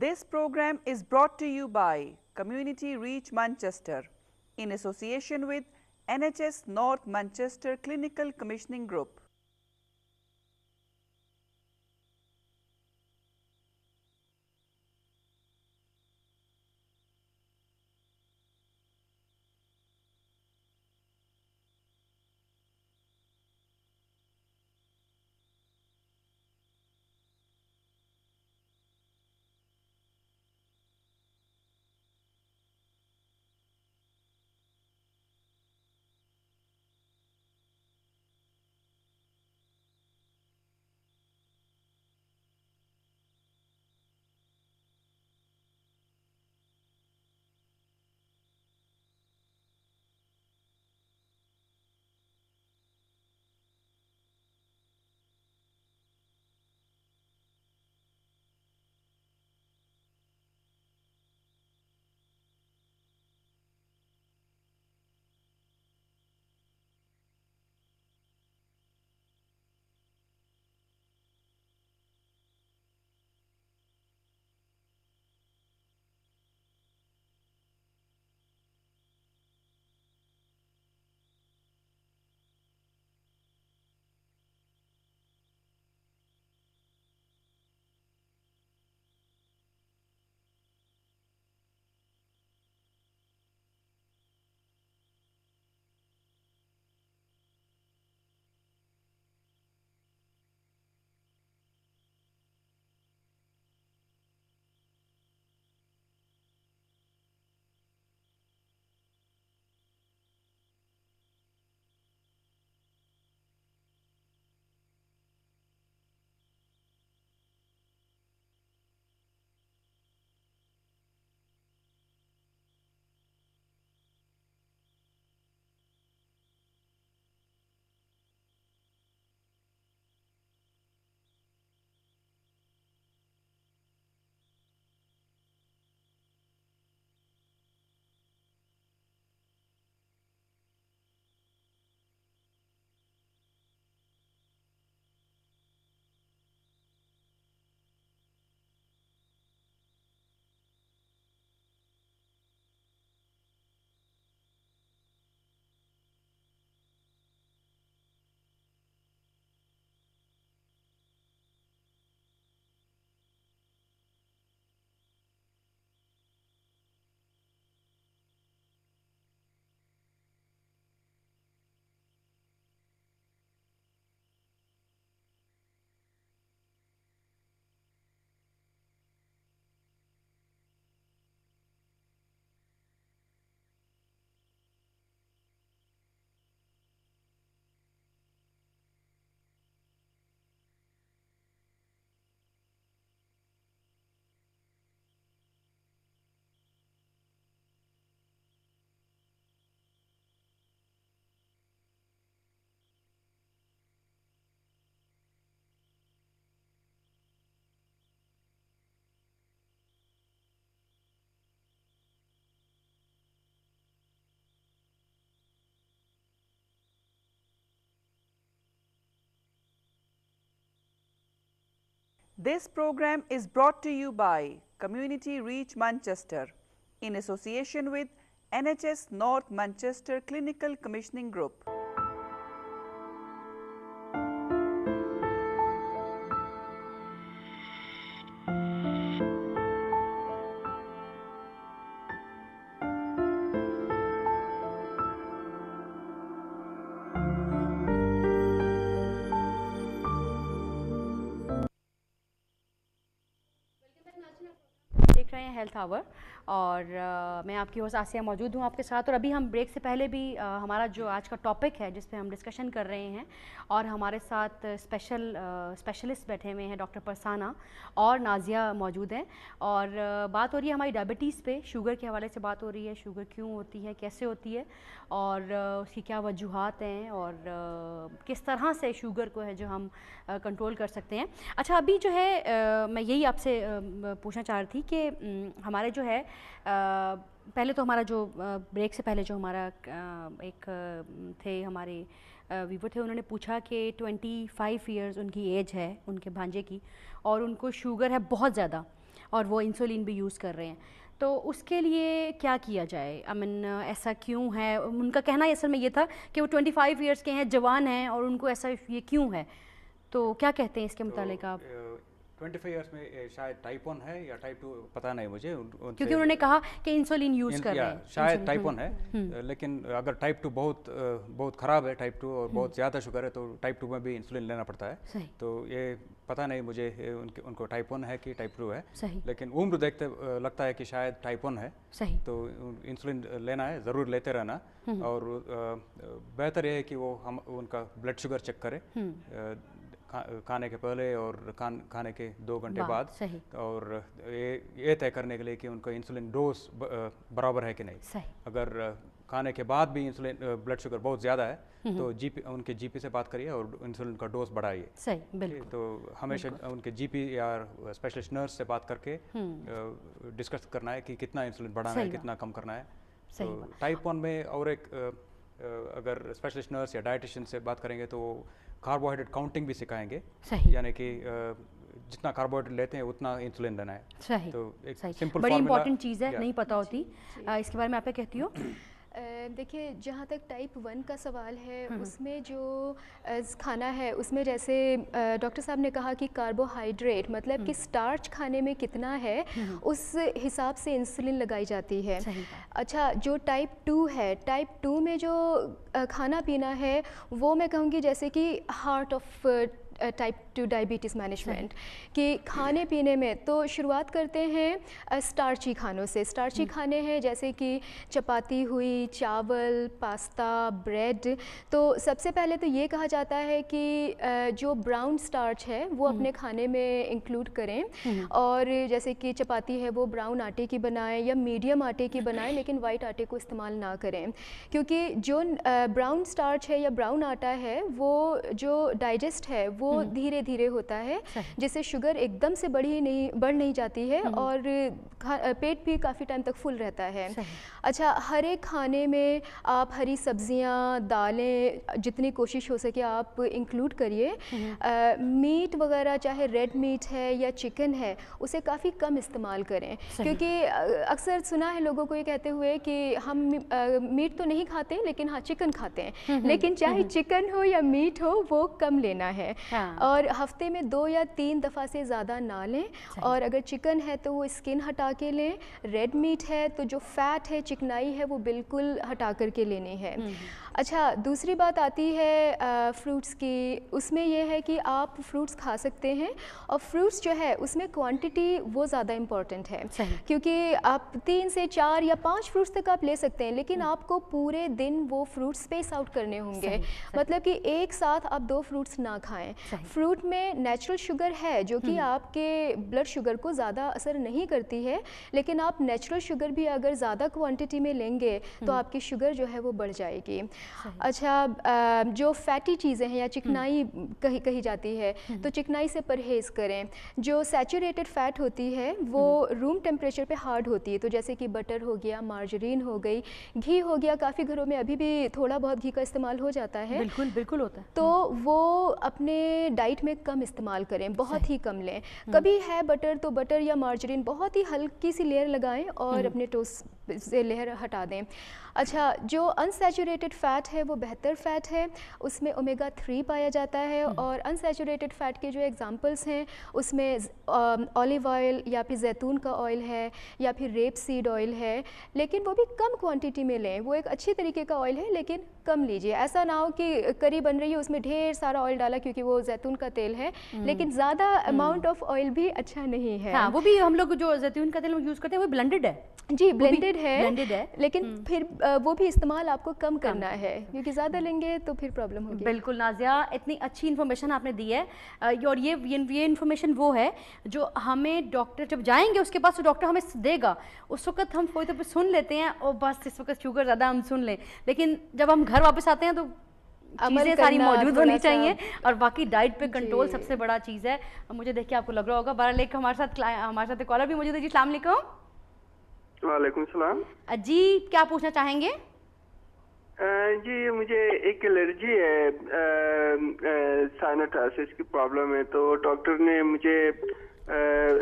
This program is brought to you by Community Reach Manchester in association with NHS North Manchester Clinical Commissioning Group. This program is brought to you by Community Reach Manchester in association with NHS North Manchester Clinical Commissioning Group. देख रहे हैं हेल्थ आवर और मैं आपकी होस्ट आसिया मौजूद हूँ आपके साथ। और अभी हम ब्रेक से पहले भी हमारा जो आज का टॉपिक है जिस पे हम डिस्कशन कर रहे हैं और हमारे साथ स्पेशलिस्ट बैठे हुए हैं, डॉक्टर परसाना और नाजिया मौजूद हैं और बात हो रही है हमारी डायबिटीज़ पे, शुगर के हवाले से बात हो रही है। शुगर क्यों होती है, कैसे होती है और उसकी क्या वजूहात हैं और किस तरह से शुगर को है जो हम कंट्रोल कर सकते हैं। अच्छा, अभी जो है मैं यही आपसे पूछना चाह रही थी कि हमारे जो है पहले तो हमारा जो ब्रेक से पहले जो हमारा एक थे हमारे वीवर थे, उन्होंने पूछा कि 25 इयर्स उनकी एज है उनके भांजे की और उनको शुगर है बहुत ज़्यादा और वो इंसुलिन भी यूज़ कर रहे हैं, तो उसके लिए क्या किया जाए? आई मीन ऐसा क्यों है? उनका कहना असल में ये था कि वो 25 इयर्स के हैं, जवान हैं और उनको ऐसा ये क्यों है, तो क्या कहते हैं इसके मुतालिक आप? 25 इयर्स में शायद टाइप 1 है या टाइप 2 पता नहीं मुझे, क्योंकि उन्होंने कहा कि इंसुलिन यूज़ कर रहे हैं। शायद टाइप 1 है, लेकिन अगर टाइप 2 बहुत ख़राब है टाइप 2 और बहुत ज़्यादा शुगर है तो टाइप 2 में भी इंसुलिन लेना पड़ता है। तो ये पता नहीं मुझे उनको टाइप 1 है कि टाइप 2 है, लेकिन उम्र देखते लगता है कि शायद टाइप 1 है। तो इंसुलिन लेना है, ज़रूर लेते रहना और बेहतर ये है कि वो हम उनका ब्लड शुगर चेक करें खाने के पहले और खाने के 2 घंटे बाद, और ये तय करने के लिए कि उनका इंसुलिन डोज बराबर है कि नहीं। अगर खाने के बाद भी इंसुलिन ब्लड शुगर बहुत ज़्यादा है तो उनके जीपी से बात करिए और इंसुलिन का डोज बढ़ाइए। सही, बिल्कुल। तो हमेशा उनके जीपी या स्पेशलिस्ट नर्स से बात करके डिस्कस करना है कि कितना इंसुलिन बढ़ाना है, कितना कम करना है। तो टाइप 1 में और एक अगर स्पेशलिस्ट नर्स या डाइटिशियन से बात करेंगे तो कार्बोहाइड्रेट काउंटिंग भी सिखाएंगे, यानी कि जितना कार्बोहाइड्रेट लेते हैं उतना इंसुलिन लेना है। सही, तो एक सिंपल बड़ी इंपॉर्टेंट चीज़ है, नहीं पता होती। इसके बारे में आप क्या कहती हो? देखिए, जहाँ तक टाइप 1 का सवाल है उसमें जो खाना है उसमें जैसे डॉक्टर साहब ने कहा कि कार्बोहाइड्रेट मतलब कि स्टार्च खाने में कितना है उस हिसाब से इंसुलिन लगाई जाती है। अच्छा, जो टाइप 2 है, टाइप 2 में जो खाना पीना है वो मैं कहूँगी जैसे कि heart of type 2 diabetes management कि खाने पीने में तो शुरुआत करते हैं स्टार्ची खानों से। स्टार्ची खाने हैं जैसे कि चपाती हुई, चावल, पास्ता, ब्रेड। तो सबसे पहले तो ये कहा जाता है कि जो ब्राउन स्टार्च है वो अपने खाने में इंक्लूड करें, और जैसे कि चपाती है वो ब्राउन आटे की बनाएं या मीडियम आटे की बनाएं, लेकिन वाइट आटे को इस्तेमाल ना करें, क्योंकि जो ब्राउन स्टार्च है या ब्राउन आटा है वो जो डाइजेस्ट है वो धीरे धीरे होता है, जिससे शुगर एकदम से बढ़ नहीं जाती है और पेट भी काफ़ी टाइम तक फुल रहता है। अच्छा, हर एक खाने में आप हरी सब्जियां, दालें जितनी कोशिश हो सके आप इंक्लूड करिए। मीट वगैरह चाहे रेड मीट है या चिकन है उसे काफ़ी कम इस्तेमाल करें, क्योंकि अक्सर सुना है लोगों को ये कहते हुए कि हम मीट तो नहीं खाते लेकिन हाँ चिकन खाते हैं, लेकिन चाहे चिकन हो या मीट हो वो कम लेना है। और हफ्ते में 2 या 3 दफ़ा से ज़्यादा ना लें, और अगर चिकन है तो वो स्किन हटा के लें, रेड मीट है तो जो फैट है, चिकनाई है वो बिल्कुल हटा करके लेनी है। अच्छा, दूसरी बात आती है फ्रूट्स की। उसमें यह है कि आप फ्रूट्स खा सकते हैं, और फ्रूट्स जो है उसमें क्वांटिटी वो ज़्यादा इम्पॉर्टेंट है, क्योंकि आप 3 से 4 या 5 फ्रूट्स तक आप ले सकते हैं, लेकिन आपको पूरे दिन वो फ्रूट्स स्पेस आउट करने होंगे। मतलब कि एक साथ आप 2 फ्रूट्स ना खाएं। फ्रूट में नेचुरल शुगर है जो कि आपके ब्लड शुगर को ज़्यादा असर नहीं करती है, लेकिन आप नेचुरल शुगर भी अगर ज़्यादा क्वांटिटी में लेंगे तो आपकी शुगर जो है वो बढ़ जाएगी। अच्छा, जो फैटी चीज़ें हैं या चिकनाई कही जाती है तो चिकनाई से परहेज़ करें। जो सैचुरेटेड फ़ैट होती है वो रूम टेम्परेचर पे हार्ड होती है, तो जैसे कि बटर हो गया, मार्जरीन हो गई, घी हो गया, काफ़ी घरों में अभी भी थोड़ा बहुत घी का इस्तेमाल हो जाता है। बिल्कुल बिल्कुल होता है। तो वो अपने अपने डाइट में कम इस्तेमाल करें, बहुत ही कम लें। कभी है बटर तो बटर या मार्जरीन बहुत ही हल्की सी लेयर लगाएं और अपने टोस्ट से लेयर हटा दें। अच्छा, जो अनसैचुरेटेड फ़ैट है वो बेहतर फ़ैट है, उसमें ओमेगा 3 पाया जाता है। और अनसैचुरेटेड फ़ैट के जो एग्जांपल्स हैं उसमें ऑलिव ऑयल या फिर जैतून का ऑयल है या फिर रेप सीड ऑयल है, लेकिन वो भी कम क्वांटिटी में लें। वो एक अच्छी तरीके का ऑयल है लेकिन कम लीजिए। ऐसा ना हो कि करी बन रही है उसमें ढेर सारा ऑयल डाला क्योंकि वो जैतून का तेल है, लेकिन ज़्यादा अमाउंट ऑफ ऑयल भी अच्छा नहीं है। हाँ, वो भी हम लोग जो जैतून का तेल यूज़ करते हैं वो ब्लेंडेड है। जी, ब्लेंडेड ब्लेंडेड है, लेकिन फिर वो भी इस्तेमाल आपको कम करना है क्योंकि ज़्यादा लेंगे तो फिर प्रॉब्लम होगी। बिल्कुल नाज़िया, इतनी अच्छी इन्फॉर्मेशन आपने दी है। और ये इन्फॉर्मेशन वो है जो हमें डॉक्टर जब जाएंगे उसके बाद तो डॉक्टर हमें देगा, उस वक्त हम कोई तो सुन लेते हैं और बस इस वक्त शुगर ज़्यादा हम सुन लें, लेकिन जब हम घर वापस आते हैं तो चीज़ें सारी मौजूद होनी चाहिए। और बाकी डाइट पे कंट्रोल सबसे बड़ा चीज़ है। मुझे देख के आपको लग रहा होगा। बहरहाल एक हमारे साथ कॉलर भी मौजूद है। जी, अस्सलाम वालेकुम। वालेकुम सलाम जी, क्या पूछना चाहेंगे? जी, मुझे एक एलर्जी है, साइनोटाइसिस की प्रॉब्लम है। तो डॉक्टर ने मुझे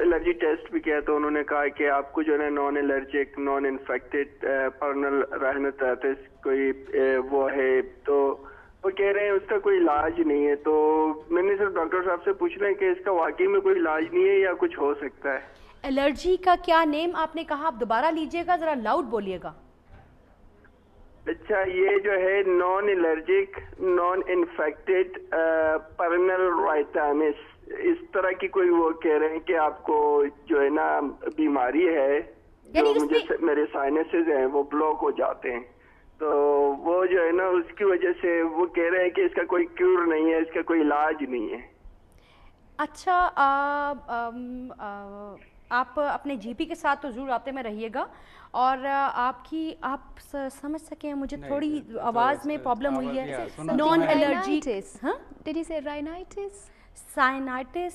एलर्जी टेस्ट भी किया तो उन्होंने कहा कि आपको जो है नॉन एलर्जिक नॉन इन्फेक्टेड पर्नल राइनोटाइटिस कोई वो है। तो वो कह रहे हैं उसका कोई इलाज नहीं है। तो मैंने सिर्फ डॉक्टर साहब से पूछना है कि इसका वाकई में कोई इलाज नहीं है या कुछ हो सकता है। एलर्जी का क्या नेम आपने कहा? आप दोबारा लीजिएगा, जरा लाउड बोलिएगा। अच्छा, ये जो है नॉन एलर्जिक नॉन इन्फेक्टेड पर्नल राइटाइटिस, इस तरह की कोई वो कह रहे हैं कि आपको जो है ना बीमारी है, जो मुझे मेरे साइनसेस हैं वो ब्लॉक हो जाते हैं। तो वो जो है ना उसकी वजह से वो कह रहे हैं कि इसका कोई क्यूर नहीं है, इसका कोई इलाज नहीं है। अच्छा, आप अपने जीपी के साथ तो जरूर राब्ते में रहिएगा। और आप समझ सके, मुझे थोड़ी आवाज़ में प्रॉब्लम हुई है। नॉन एलर्जिक, हाँ, डिड यू से राइनाइटिस? साइनाइटिस,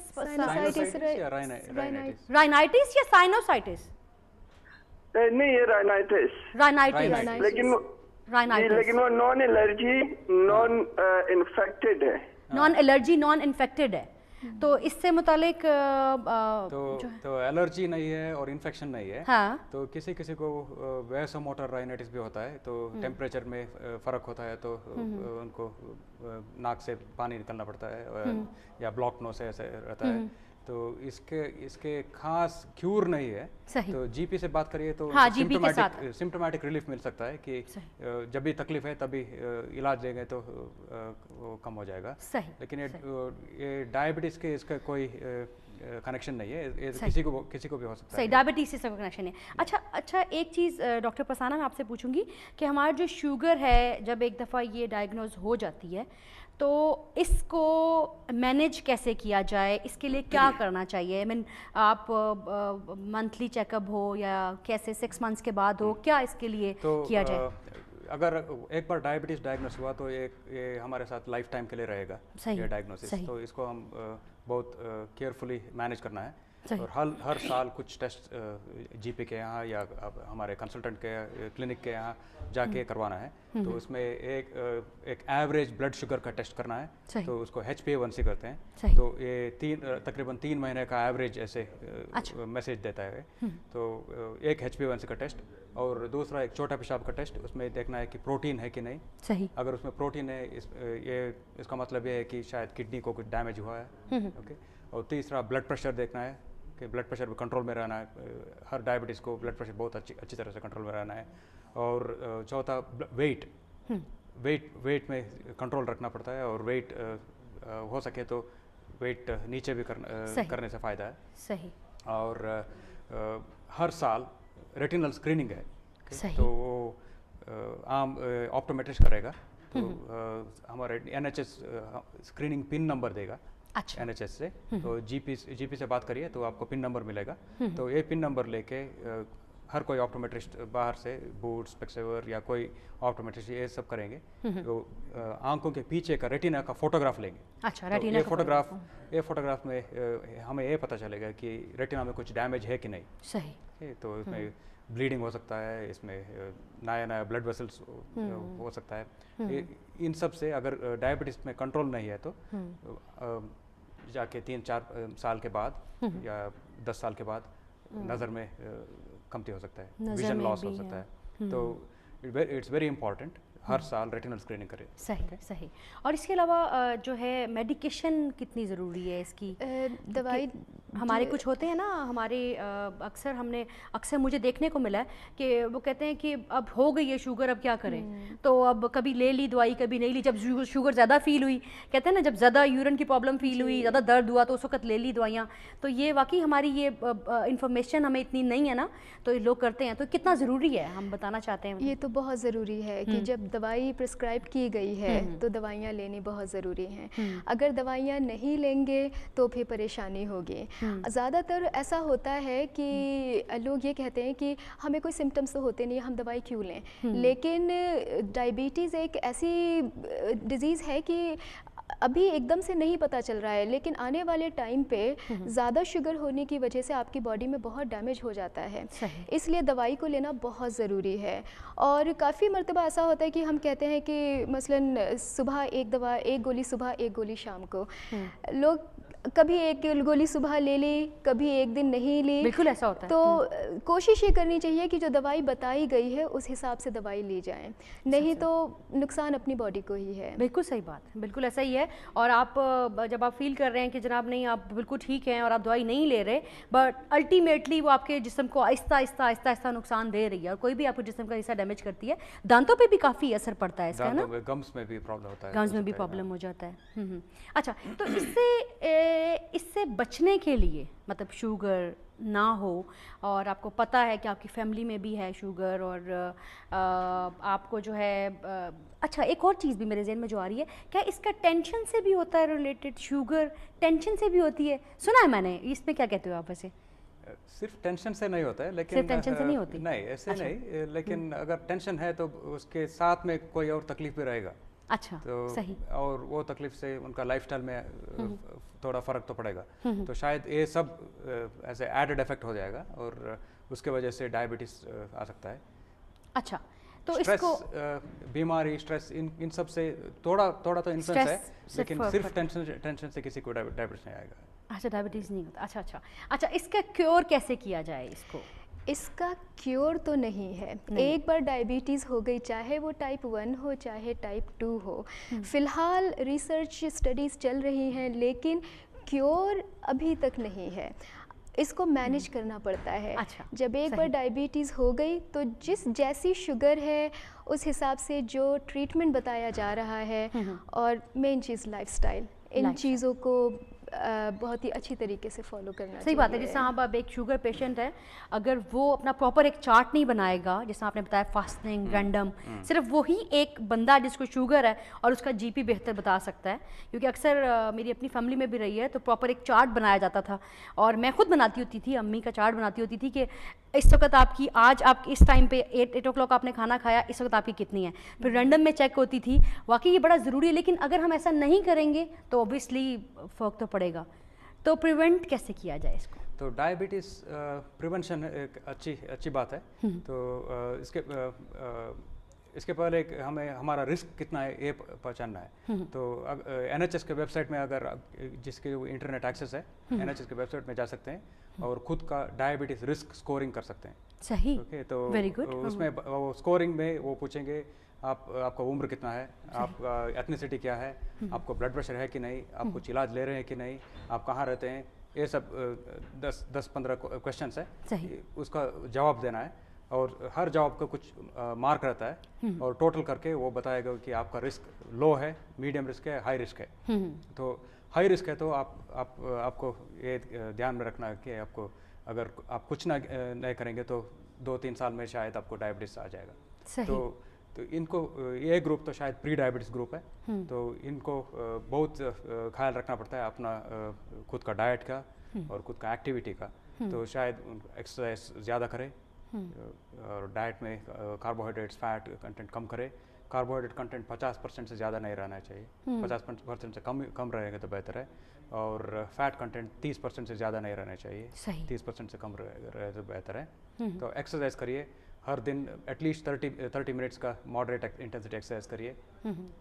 राइनाइटिस या साइनोसाइटिस? नहीं, ये राइनाइटिस, लेकिन वो नॉन एलर्जी नॉन इन्फेक्टेड है। नॉन एलर्जी नॉन इन्फेक्टेड है, तो इससे मुतालिक तो एलर्जी नहीं है और इन्फेक्शन नहीं है। हाँ। तो किसी को वैसोमोटर राइनाइटिस भी होता है, तो टेम्परेचर में फ़र्क होता है, तो उनको नाक से पानी निकलना पड़ता है या ब्लॉक नोज से ऐसे रहता है। तो इसके खास क्यूर नहीं है। सही। तो जीपी से बात करिए तो हाँ, सिम्टोमेटिक रिलीफ मिल सकता है कि जब भी तकलीफ है तभी इलाज देंगे तो वो कम हो जाएगा। सही। लेकिन ये डायबिटीज़ के इसका कोई कनेक्शन नहीं है, ये किसी को भी हो सकता है। सही, डायबिटीज से सब कनेक्शन है। अच्छा, एक चीज़ डॉक्टर परसाना मैं आपसे पूछूंगी कि हमारा जो शुगर है, जब एक दफ़ा ये डायग्नोज हो जाती है तो इसको मैनेज कैसे किया जाए, इसके लिए क्या करना चाहिए? आप मंथली चेकअप हो या कैसे 6 मंथ्स के बाद हो, क्या इसके लिए किया जाए? अगर एक बार डायबिटीज़ डायग्नोस हुआ तो ये हमारे साथ लाइफ टाइम के लिए रहेगा ये डायग्नोसिस। तो इसको हम बहुत केयरफुली मैनेज करना है। और हर साल कुछ टेस्ट जीपी के यहाँ या हमारे कंसल्टेंट के क्लिनिक के यहाँ जाके करवाना है। तो उसमें एक एवरेज ब्लड शुगर का टेस्ट करना है, तो उसको HbA1c करते हैं। तो ये तकरीबन 3 महीने का एवरेज ऐसे मैसेज देता है। तो एक HbA1c का टेस्ट और दूसरा एक छोटा पेशाब का टेस्ट, उसमें देखना है कि प्रोटीन है कि नहीं। सही। अगर उसमें प्रोटीन है इसका मतलब ये है कि शायद किडनी को कुछ डैमेज हुआ है। ओके। और तीसरा ब्लड प्रेशर देखना है कि ब्लड प्रेशर भी कंट्रोल में रहना है। हर डायबिटीज़ को ब्लड प्रेशर बहुत अच्छी तरह से कंट्रोल में रहना है। और चौथा वेट में कंट्रोल रखना पड़ता है, और वेट हो सके तो वेट नीचे भी करने से फ़ायदा है। सही। और हर साल रेटिनल स्क्रीनिंग है। सही। तो वो आम ऑप्टोमेट्रिस्ट करेगा, तो हमारे NHS स्क्रीनिंग पिन नंबर देगा। अच्छा। NHS से। तो जीपी से बात करिए तो आपको पिन नंबर मिलेगा। तो ये पिन नंबर लेके हर कोई ऑप्टोमेट्रिस्ट बाहर से बूट्स पेक्सेवर या कोई ऑप्टोमेट्रिस्ट ये सब करेंगे। तो आंखों के पीछे का रेटिना का फोटोग्राफ लेंगे। अच्छा, रेटिना ये फोटोग्राफ में हमें ये पता चलेगा कि रेटिना में कुछ डैमेज है कि नहीं। सही। ओके, तो इसमें ब्लीडिंग हो सकता है, इसमें नया ब्लड वेसल्स हो सकता है। इन सब से अगर डायबिटीज़ में कंट्रोल नहीं है तो जाके 3-4 साल के बाद या 10 साल के बाद नज़र में कमती हो सकता है, विजन लॉस हो सकता है। तो इट्स वेरी इंपॉर्टेंट हर साल रेटिनल स्क्रीनिंग करें। सही सही। और इसके अलावा जो है मेडिकेशन कितनी ज़रूरी है इसकी? दवाई हमारे कुछ होते हैं ना, हमारे अक्सर मुझे देखने को मिला है कि वो कहते हैं कि अब हो गई है शुगर, अब क्या करें। तो अब कभी ले ली दवाई, कभी नहीं ली। जब शुगर ज़्यादा फील हुई, कहते हैं ना, जब ज़्यादा यूरिन की प्रॉब्लम फील हुई, ज़्यादा दर्द हुआ, तो उस वक्त ले ली दवाइयाँ। तो ये वाकई हमारी ये इन्फॉर्मेशन हमें इतनी नहीं है ना, तो ये लोग करते हैं। तो कितना ज़रूरी है, हम बताना चाहते हैं। ये तो बहुत ज़रूरी है कि जब दवाई प्रिस्क्राइब की गई है तो दवाइयाँ लेनी बहुत ज़रूरी हैं। अगर दवाइयाँ नहीं लेंगे तो फिर परेशानी होगी। ज़्यादातर ऐसा होता है कि लोग ये कहते हैं कि हमें कोई सिम्टम्स तो होते नहीं, हम दवाई क्यों लें। लेकिन डायबिटीज़ एक ऐसी डिज़ीज़ है कि अभी एकदम से नहीं पता चल रहा है, लेकिन आने वाले टाइम पे ज़्यादा शुगर होने की वजह से आपकी बॉडी में बहुत डैमेज हो जाता है। इसलिए दवाई को लेना बहुत ज़रूरी है। और काफ़ी मर्तबा ऐसा होता है कि हम कहते हैं कि मसलन सुबह एक गोली सुबह, एक गोली शाम को। लोग कभी एक गोली सुबह ले ली, कभी एक दिन नहीं ली। बिल्कुल ऐसा होता है। तो कोशिश ये करनी चाहिए कि जो दवाई बताई गई है उस हिसाब से दवाई ली जाए, नहीं तो नुकसान अपनी बॉडी को ही है। बिल्कुल सही बात, बिल्कुल ऐसा ही है। और आप जब आप फील कर रहे हैं कि जनाब नहीं, आप बिल्कुल ठीक हैं और आप दवाई नहीं ले रहे, बट अल्टीमेटली वो आपके जिस्म को आहिस्ता आहिस्ता नुकसान दे रही है। और कोई भी आपके जिस्म का हिस्सा डैमेज करती है, दांतों पे भी काफ़ी असर पड़ता है इसका, ना? गम्स में भी प्रॉब्लम होता है, गम्स में भी प्रॉब्लम हो जाता है। अच्छा, तो इससे बचने के लिए, मतलब शुगर ना हो और आपको पता है कि आपकी फैमिली में भी है शुगर, और आपको जो है अच्छा, एक और चीज़ भी मेरे ज़हन में जो आ रही है, क्या इसका टेंशन से भी होता है रिलेटेड? शुगर टेंशन से भी होती है, सुना है मैंने। इसमें क्या कहते हो आप वैसे? सिर्फ टेंशन से नहीं होता है, लेकिन सिर्फ टेंशन से नहीं होती? नहीं, ऐसे नहीं। लेकिन अगर टेंशन है तो उसके साथ में कोई और तकलीफ भी रहेगा। अच्छा, तो सही। और वो तकलीफ से उनका लाइफस्टाइल में थोड़ा फ़र्क तो पड़ेगा। तो शायद ये सब ऐसे एडेड इफेक्ट हो जाएगा और उसके वजह से डायबिटीज़ आ सकता है। अच्छा, तो स्ट्रेस, इसको बीमारी, स्ट्रेस, इन सब से थोड़ा तो इन्फ्लुएंस है, लेकिन सिर्फ टेंशन से किसी को डायबिटीज़ नहीं आएगा। अच्छा, डायबिटीज़ नहीं होता। अच्छा, इसका क्योर कैसे किया जाए इसको? इसका क्योर तो नहीं है। एक बार डायबिटीज़ हो गई, चाहे वो टाइप 1 हो चाहे टाइप 2 हो, फ़िलहाल रिसर्च स्टडीज़ चल रही हैं, लेकिन क्योर अभी तक नहीं है। इसको मैनेज करना पड़ता है। अच्छा, जब एक बार डायबिटीज़ हो गई तो जैसी शुगर है उस हिसाब से जो ट्रीटमेंट बताया जा रहा है, और मेन चीज़ लाइफस्टाइल, इन चीज़ों को बहुत ही अच्छी तरीके से फॉलो करना चाहिए। सही बात है। जैसे आप अब एक शुगर पेशेंट है, अगर वो अपना प्रॉपर एक चार्ट नहीं बनाएगा, जैसे आपने बताया फास्टिंग, रैंडम, सिर्फ वही एक बंदा जिसको शुगर है और उसका जीपी बेहतर बता सकता है। क्योंकि अक्सर मेरी अपनी फैमिली में भी रही है, तो प्रॉपर एक चार्ट बनाया जाता था, और मैं खुद बनाती होती थी, अम्मी का चार्ट बनाती होती थी कि इस वक्त आपकी, आज आपकी इस टाइम पे 8 o'clock आपने खाना खाया, इस वक्त आपकी कितनी है। फिर रैंडम में चेक होती थी। वाकई ये बड़ा ज़रूरी है, लेकिन अगर हम ऐसा नहीं करेंगे तो ऑब्वियसली फ़र्क तो पड़ेगा। तो प्रिवेंट कैसे किया जाए इसको? तो डायबिटीज़ प्रिवेंशन एक अच्छी बात है। तो इसके पहले हमें हमारा रिस्क कितना है ये पहचानना है। तो NHS के वेबसाइट में, अगर जिसके इंटरनेट एक्सेस है, NHS के वेबसाइट में जा सकते हैं और खुद का डायबिटीज़ रिस्क स्कोरिंग कर सकते हैं। सही। ओके, तो वेरी गुड। उसमें वो स्कोरिंग में वो पूछेंगे आपका उम्र कितना है, आपका एथनिसिटी क्या है, आपको ब्लड प्रेशर है कि नहीं, आप कुछ इलाज ले रहे हैं कि नहीं, आप कहाँ रहते हैं, ये सब 10-15 क्वेश्चंस है। उसका जवाब देना है, और हर जवाब का कुछ मार्क रहता है, और टोटल करके वो बताएगा कि आपका रिस्क लो है, मीडियम रिस्क है, हाई रिस्क है। तो हाई रिस्क है तो आपको ये ध्यान में रखना है कि आपको, अगर आप कुछ नहीं करेंगे तो 2-3 साल में शायद आपको डायबिटीज़ आ जाएगा। तो इनको, ये ग्रुप तो शायद प्री डायबिटीज़ ग्रुप है, तो इनको बहुत ख्याल रखना पड़ता है अपना खुद का डाइट का और खुद का एक्टिविटी का। तो शायद एक्सरसाइज ज़्यादा करें और डाइट में कार्बोहाइड्रेट्स, फैट कंटेंट कम करें, कार्बोहाइड्रेट कंटेंट 50% से ज़्यादा नहीं रहना चाहिए, 50% से कम रहेगा तो बेहतर है। और फैट कंटेंट 30% से ज़्यादा नहीं रहना चाहिए, 30% से कम रहे तो बेहतर है। तो एक्सरसाइज करिए हर दिन, एटलीस्ट 30 मिनट्स का मॉडरेट इंटेंसिटी एक्सरसाइज करिए।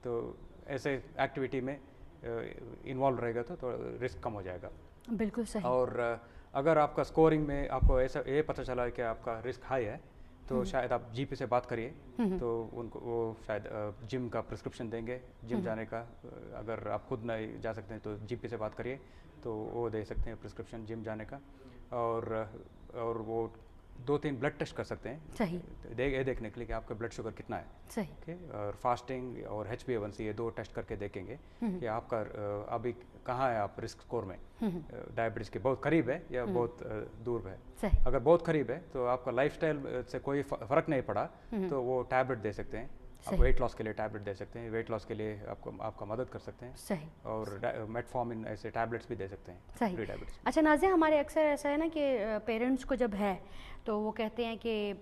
तो ऐसे एक्टिविटी में इन्वॉल्व रहेगा तो रिस्क कम हो जाएगा। बिल्कुल सही। और अगर आपका स्कोरिंग में आपको ऐसा ये पता चला कि आपका रिस्क हाई है, तो शायद आप जीपी से बात करिए, तो उनको वो शायद जिम का प्रिस्क्रिप्शन देंगे, जिम जाने का। अगर आप खुद नहीं जा सकते हैं तो जीपी से बात करिए, तो वो दे सकते हैं प्रिस्क्रिप्शन जिम जाने का। और वो 2-3 ब्लड टेस्ट कर सकते हैं, सही, देखने के लिए कि आपका ब्लड शुगर कितना है, सही। ओके। और फास्टिंग और HbA1c ये 2 टेस्ट करके देखेंगे कि आपका अभी कहाँ है, आप रिस्क स्कोर में डायबिटीज़ के बहुत करीब है या बहुत दूर है। सही। अगर बहुत करीब है तो आपका लाइफस्टाइल से कोई फ़र्क नहीं पड़ा तो वो टैबलेट दे सकते हैं, आप वेट लॉस के लिए टैबलेट दे सकते हैं, वेट लॉस के लिए आपका मदद कर सकते हैं। सही। और मेटफॉर्मिन ऐसे टैबलेट्स भी दे सकते हैं, सही। Pre diabetes. अच्छा नाज़िया, हमारे अक्सर ऐसा है ना कि पेरेंट्स को जब है तो वो कहते हैं कि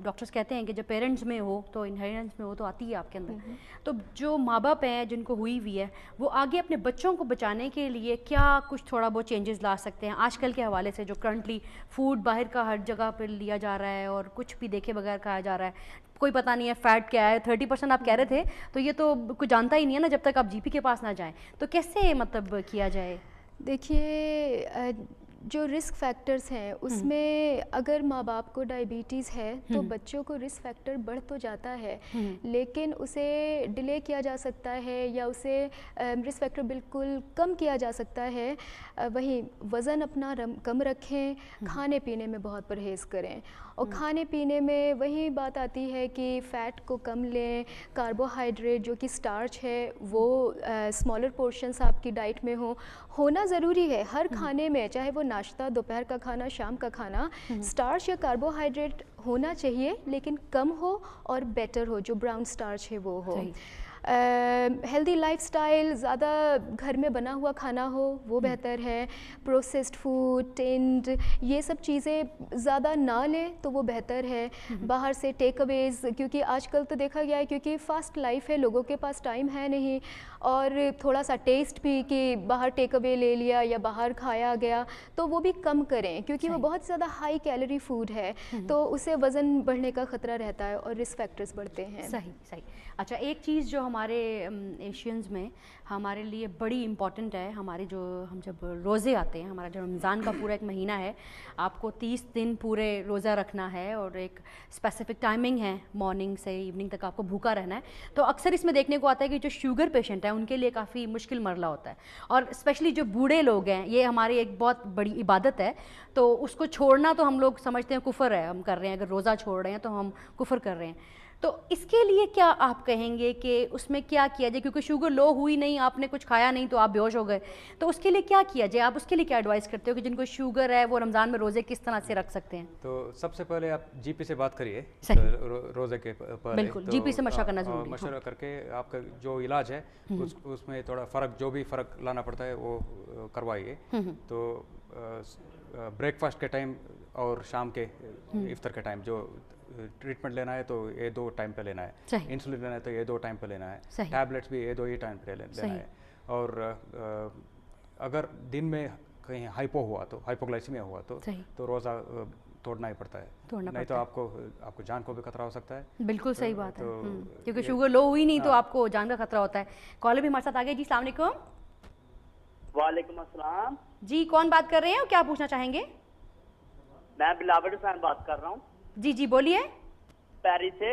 डॉक्टर्स कहते हैं कि जब पेरेंट्स में हो तो इनहेरिटेंस में हो तो आती है आपके अंदर। तो जो माँ बाप हैं जिनको हुई हुई है, वो आगे अपने बच्चों को बचाने के लिए क्या कुछ थोड़ा बहुत चेंजेस ला सकते हैं आजकल के हवाले से, जो करंटली फूड बाहर का हर जगह पर लिया जा रहा है और कुछ भी देखे बगैर खाया जा रहा है, कोई पता नहीं है फैट क्या है, 30% आप कह रहे थे, तो ये तो कुछ जानता ही नहीं है ना जब तक आप जीपी के पास ना जाएं। तो कैसे मतलब किया जाए? देखिए, जो रिस्क फैक्टर्स हैं उसमें अगर माँ बाप को डायबिटीज़ है तो बच्चों को रिस्क फैक्टर बढ़ तो जाता है, लेकिन उसे डिले किया जा सकता है या उसे रिस्क फैक्टर बिल्कुल कम किया जा सकता है। वहीं वज़न अपना कम रखें, खाने पीने में बहुत परहेज़ करें। और खाने पीने में वही बात आती है कि फ़ैट को कम लें, कार्बोहाइड्रेट जो कि स्टार्च है वो स्मॉलर पोर्शंस आपकी डाइट में होना ज़रूरी है। हर खाने में, चाहे वो नाश्ता, दोपहर का खाना, शाम का खाना, स्टार्च या कार्बोहाइड्रेट होना चाहिए, लेकिन कम हो और बेटर हो, जो ब्राउन स्टार्च है वो हो। हेल्दी लाइफस्टाइल, ज़्यादा घर में बना हुआ खाना हो वो बेहतर है। प्रोसेस्ड फूड, टिन्ड, ये सब चीज़ें ज़्यादा ना लें तो वो बेहतर है। बाहर से टेक अवेज़, क्योंकि आजकल तो देखा गया है क्योंकि फ़ास्ट लाइफ है, लोगों के पास टाइम है नहीं, और थोड़ा सा टेस्ट भी कि बाहर टेक अवे ले लिया या बाहर खाया गया, तो वो भी कम करें क्योंकि वो बहुत ज़्यादा हाई कैलोरी फूड है, तो उससे वज़न बढ़ने का ख़तरा रहता है और रिस्क फैक्टर्स बढ़ते हैं। सही, सही। अच्छा, एक चीज़ जो हमारे एशियंस में हमारे लिए बड़ी इम्पॉर्टेंट है, हमारे जो हम जब रोज़े आते हैं, हमारा जो रमज़ान का पूरा एक महीना है, आपको 30 दिन पूरे रोज़ा रखना है और एक स्पेसिफिक टाइमिंग है, मॉर्निंग से इवनिंग तक आपको भूखा रहना है। तो अक्सर इसमें देखने को आता है कि जो शुगर पेशेंट है उनके लिए काफ़ी मुश्किल मरला होता है, और स्पेशली जो बूढ़े लोग हैं, ये हमारी एक बहुत बड़ी इबादत है, तो उसको छोड़ना तो हम लोग समझते हैं कुफर है, हम कर रहे हैं, अगर रोज़ा छोड़ रहे हैं तो हम कुफर कर रहे हैं। तो इसके लिए क्या आप कहेंगे कि उसमें क्या किया जाए, क्योंकि शुगर लो हुई नहीं, आपने कुछ खाया नहीं तो आप बेहोश हो गए, तो उसके लिए क्या किया जाए? आप उसके लिए क्या एडवाइस करते हो कि जिनको शुगर है वो रमज़ान में रोज़े किस तरह से रख सकते हैं? तो सबसे पहले आप जीपी से बात करिए, रोज़े के पहले बिल्कुल, तो जीपी से मशवरा करना ज़रूरी है। मशवरा करके आपका जो इलाज है उसमें थोड़ा फ़र्क, जो भी फ़र्क लाना पड़ता है वो करवाइए। तो ब्रेकफास्ट के टाइम और शाम के इफ्तार के टाइम जो ट्रीटमेंट लेना है तो ये 2 टाइम पे लेना है, इंसुलिन लेना है तो ये 2 टाइम पे लेना है, टैबलेट्स भी ये 2 ही टाइम पे लेना है। और अगर दिन में कहीं हाइपोग्लाइसीमिया हुआ तो रोज़ा तोड़ना ही पड़ता है, नहीं तो आपको जान को भी खतरा हो सकता है। बिल्कुल सही बात है, क्योंकि शुगर लो हुई नहीं तो आपको जान का खतरा होता है। कॉलर भी हमारे साथ आ गए जी, अस्सलाम वालेकुम। वालेकुम अस्सलाम जी, कौन बात कर रहे हैं और क्या पूछना चाहेंगे? मैं बिलावल हुसैन बात कर रहा हूँ। जी जी बोलिए। पैरिस से।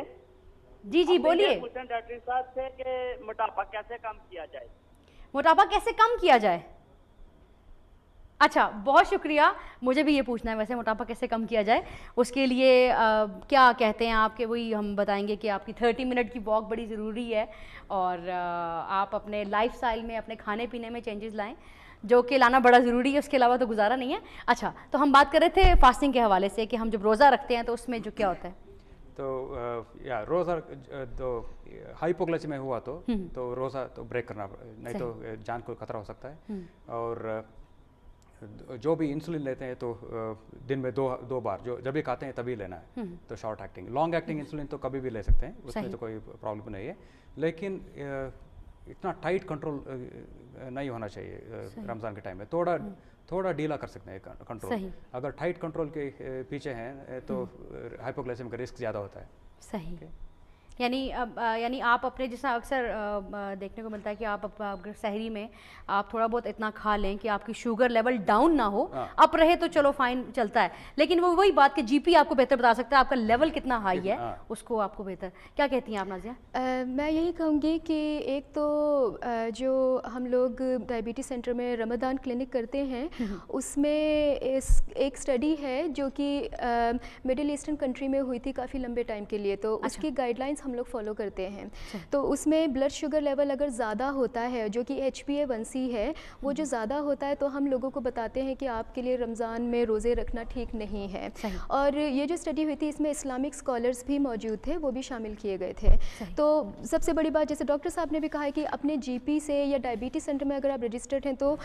जी जी बोलिए। पूछना डॉक्टर साहब से कि मोटापा कैसे कम किया जाए? मोटापा कैसे कम किया जाए? अच्छा, बहुत शुक्रिया। मुझे भी ये पूछना है वैसे, मोटापा कैसे कम किया जाए। उसके लिए क्या कहते हैं आपके, वही हम बताएंगे कि आपकी 30 मिनट की वॉक बड़ी ज़रूरी है, और आप अपने लाइफस्टाइल में, अपने खाने पीने में चेंजेस लाएं, जो कि लाना बड़ा ज़रूरी है, उसके अलावा तो गुजारा नहीं है। अच्छा, तो हम बात कर रहे थे फास्टिंग के हवाले से कि हम जब रोज़ा रखते हैं तो उसमें जो क्या होता है, तो या रोज़ा तो हाइपोग्लाइसीमिया हुआ तो रोज़ा तो ब्रेक करना, नहीं तो जान को खतरा हो सकता है। और जो भी इंसुलिन लेते हैं तो दिन में दो बार, जो जब भी खाते हैं तभी लेना है। तो short acting, long acting insulin तो कभी भी ले सकते हैं, उसमें तो कोई प्रॉब्लम नहीं है, लेकिन इतना टाइट कंट्रोल नहीं होना चाहिए रमज़ान के टाइम में। थोड़ा ढीला कर सकते हैं कंट्रोल। अगर टाइट कंट्रोल के पीछे हैं तो हाइपोग्लाइसेमिक का रिस्क ज़्यादा होता है। सही। यानी आप अपने, जैसा अक्सर देखने को मिलता है कि आप अगर सहरी में आप थोड़ा बहुत इतना खा लें कि आपकी शुगर लेवल डाउन ना हो, अप रहे तो चलो फाइन चलता है, लेकिन वो वही बात कि जीपी आपको बेहतर बता सकता है आपका लेवल कितना हाई है, उसको आपको बेहतर। क्या कहती हैं आप नाज़िया? मैं यही कहूँगी कि एक तो जो हम लोग डायबिटीज़ सेंटर में रमज़ान क्लिनिक करते हैं, उसमें एक स्टडी है जो कि मिडिल ईस्टर्न कंट्री में हुई थी काफ़ी लंबे टाइम के लिए, तो उसकी गाइडलाइंस हम लोग फॉलो करते हैं। तो उसमें ब्लड शुगर लेवल अगर ज़्यादा होता है, जो कि HbA1c है, वो जो ज़्यादा होता है, तो हम लोगों को बताते हैं कि आपके लिए रमज़ान में रोज़े रखना ठीक नहीं है। और ये जो स्टडी हुई थी इसमें इस्लामिक स्कॉलर्स भी मौजूद थे, वो भी शामिल किए गए थे। तो सबसे बड़ी बात, जैसे डॉक्टर साहब ने भी कहा है कि अपने GP से या डायबिटीज़ सेंटर में अगर आप रजिस्टर्ड हैं तो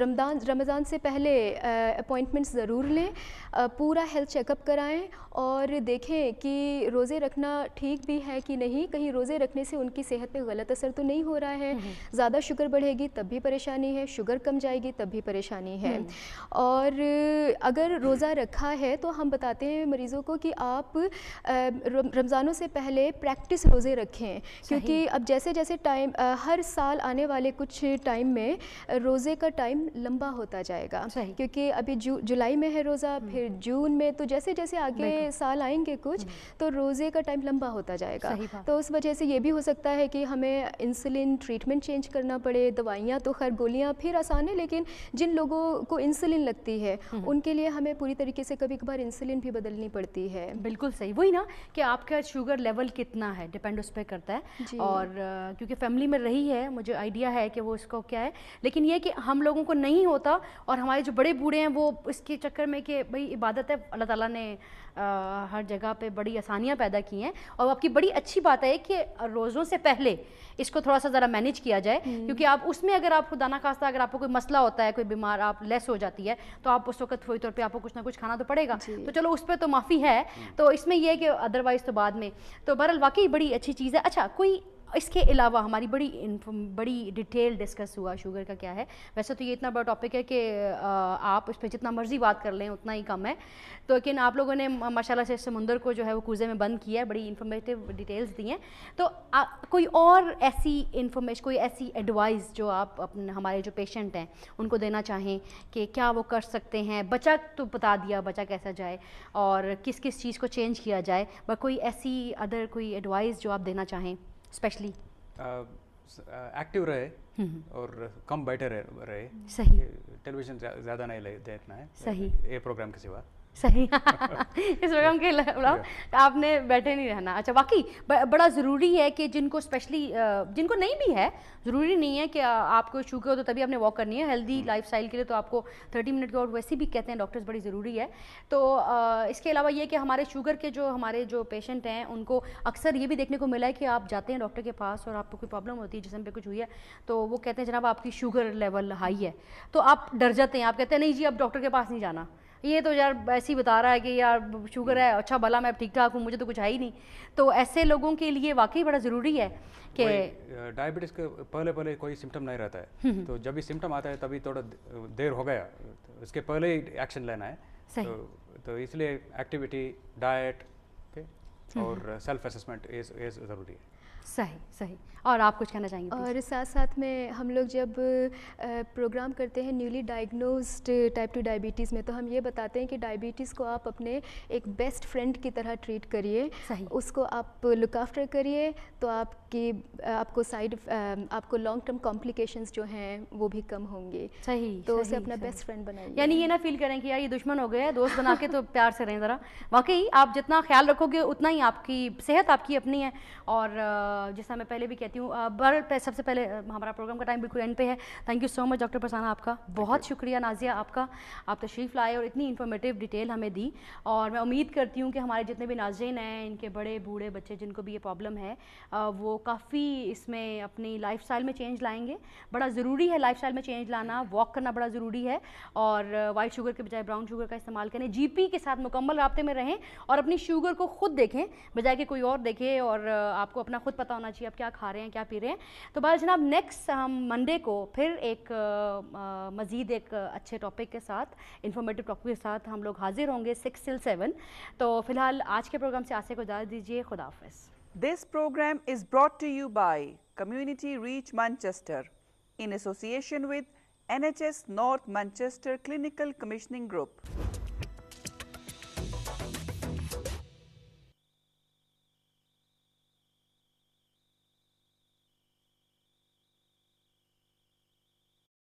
रमज़ान से पहले अपॉइंटमेंट्स ज़रूर लें, पूरा हेल्थ चेकअप कराएँ और देखें कि रोज़े रखना ठीक भी है कि नहीं, कहीं रोज़े रखने से उनकी सेहत पे गलत असर तो नहीं हो रहा है। ज़्यादा शुगर बढ़ेगी तब भी परेशानी है, शुगर कम जाएगी तब भी परेशानी है। और अगर रोज़ा रखा है तो हम बताते हैं मरीज़ों को कि आप रमज़ानों से पहले प्रैक्टिस रोज़े रखें, क्योंकि अब जैसे जैसे टाइम हर साल आने वाले कुछ टाइम में रोज़े का टाइम लंबा होता जाएगा, क्योंकि अभी जुलाई में है रोज़ा, फिर जून में, तो जैसे जैसे आगे साल आएंगे कुछ तो रोज़े का टाइम लंबा होता जाएगा। तो उस वजह से ये भी हो सकता है कि हमें इंसुलिन ट्रीटमेंट चेंज करना पड़े। दवाइयाँ तो खैर, गोलियाँ फिर आसान है, लेकिन जिन लोगों को इंसुलिन लगती है उनके लिए हमें पूरी तरीके से कभी कभार इंसुलिन भी बदलनी पड़ती है। बिल्कुल सही, वही ना कि आपका शुगर लेवल कितना है डिपेंड उस पर करता है। और क्योंकि फैमिली में रही है, मुझे आइडिया है कि वो इसको क्या है, लेकिन ये कि हम लोगों को नहीं होता, और हमारे जो बड़े बूढ़े हैं वो इसके चक्कर में कि भाई इबादत है, अल्लाह ताला ने हर जगह पे बड़ी आसानियाँ पैदा की हैं। और आपकी बड़ी अच्छी बात है कि रोज़ों से पहले इसको थोड़ा सा ज़रा मैनेज किया जाए, क्योंकि आप उसमें अगर आप खुदा ना खास्ता अगर आपको कोई मसला होता है, कोई बीमार आप लेस हो जाती है, तो आप उस वक्त फौरी तौर पे आपको कुछ ना कुछ खाना तो पड़ेगा। तो चलो उस पर तो माफ़ी है, तो इसमें यह है कि अदरवाइज़ तो बाद में। तो बहरहाल वाकई बड़ी अच्छी चीज़ है। अच्छा, कोई इसके अलावा हमारी बड़ी डिटेल डिस्कस हुआ शुगर का क्या है। वैसे तो ये इतना बड़ा टॉपिक है कि आप इस पर जितना मर्जी बात कर लें उतना ही कम है, तो लेकिन आप लोगों ने माशाल्लाह से समुंदर को जो है वो कूज़े में बंद किया है, बड़ी इन्फॉर्मेटिव डिटेल्स दी हैं। तो कोई और ऐसी इन्फॉर्मेशन, कोई ऐसी एडवाइस जो आप अपने हमारे जो पेशेंट हैं उनको देना चाहें कि क्या वो कर सकते हैं? बचा तो बता दिया, बचा कैसा जाए और किस किस चीज़ को चेंज किया जाए, बट कोई ऐसी अदर कोई एडवाइस जो आप देना चाहें? स्पेशली एक्टिव रहे और कम बैठे रहे। सही। टेलीविजन ज़्यादा नहीं देखना है। सही। ये प्रोग्राम के सिवा। सही। इस प्रोग्राम के अलावा आपने बैठे नहीं रहना। अच्छा, वाकई बड़ा ज़रूरी है कि जिनको स्पेशली जिनको नहीं भी है, ज़रूरी नहीं है कि आपको शुगर हो तो तभी आपने वॉक करनी है। हेल्दी लाइफस्टाइल के लिए तो आपको 30 मिनट की वॉक वैसे भी कहते हैं डॉक्टर्स बड़ी ज़रूरी है। तो इसके अलावा ये कि हमारे शुगर के हमारे जो पेशेंट हैं उनको अक्सर ये भी देखने को मिला है कि आप जाते हैं डॉक्टर के पास और आपको कोई प्रॉब्लम होती है, जिस्म पे कुछ हुई है, तो वो कहते हैं जनाब आपकी शुगर लेवल हाई है, तो आप डर जाते हैं, आप कहते हैं नहीं जी अब डॉक्टर के पास नहीं जाना, ये तो यार ऐसे ही बता रहा है कि यार शुगर है, अच्छा भला मैं ठीक ठाक हूँ, मुझे तो कुछ है ही नहीं। तो ऐसे लोगों के लिए वाकई बड़ा ज़रूरी है कि डायबिटीज़ के पहले कोई सिम्टम नहीं रहता है, तो जब भी सिम्टम आता है तभी थोड़ा देर हो गया, इसके पहले ही एक्शन लेना है। तो इसलिए एक्टिविटी, डाइट और सेल्फ असेसमेंट ये ज़रूरी है। सही सही। और आप कुछ कहना चाहेंगे? और साथ साथ में हम लोग जब प्रोग्राम करते हैं न्यूली डायग्नोस्ड टाइप 2 डायबिटीज़ में, तो हम ये बताते हैं कि डायबिटीज़ को आप अपने एक बेस्ट फ्रेंड की तरह ट्रीट करिए, उसको आप लुक आफ्टर करिए, तो आपको लॉन्ग टर्म कॉम्प्लिकेशंस जो हैं वो भी कम होंगे। सही। तो उसे अपना बेस्ट फ्रेंड बनाइए, यानी ये ना फील करें कि यार ये दुश्मन हो गए, दोस्त बना के तो प्यार से रहें ज़रा। वाकई आप जितना ख्याल रखोगे उतना ही आपकी सेहत आपकी अपनी है, और जैसा मैं पहले भी कहती हूँ, सबसे पहले हमारा प्रोग्राम का टाइम बिल्कुल एंड पे है। Thank you so much doctor Parsana, आपका बहुत शुक्रिया। नाजिया आपका, आप तशरीफ़ लाए और इतनी इन्फॉर्मेटिव डिटेल हमें दी। और मैं उम्मीद करती हूँ कि हमारे जितने भी नाज़रीन हैं, इनके बड़े बूढ़े बच्चे जिनको भी ये प्रॉब्लम है, वो काफ़ी इसमें अपनी लाइफस्टाइल में चेंज लाएंगे। बड़ा ज़रूरी है लाइफस्टाइल में चेंज लाना, वॉक करना बड़ा ज़रूरी है, और वाइट शुगर के बजाय ब्राउन शुगर का इस्तेमाल करें। जीपी के साथ मुकम्मल राब्ते में रहें और अपनी शुगर को खुद देखें बजाय कि कोई और देखे, और आपको अपना खुद पता होना चाहिए आप क्या खा रहे हैं, क्या पी रहे हैं। तो बस जनाब, नेक्स्ट हम मंडे को फिर एक मज़ीद एक अच्छे टॉपिक के साथ, इन्फॉर्मेटिव टॉपिक के साथ हम लोग हाजिर होंगे 6 till 7। तो फिलहाल आज के प्रोग्राम से आसे को इजाज़त दीजिए। खुदा हाफ़िज़। This program is brought to you by Community Reach Manchester in association with NHS North Manchester Clinical Commissioning Group.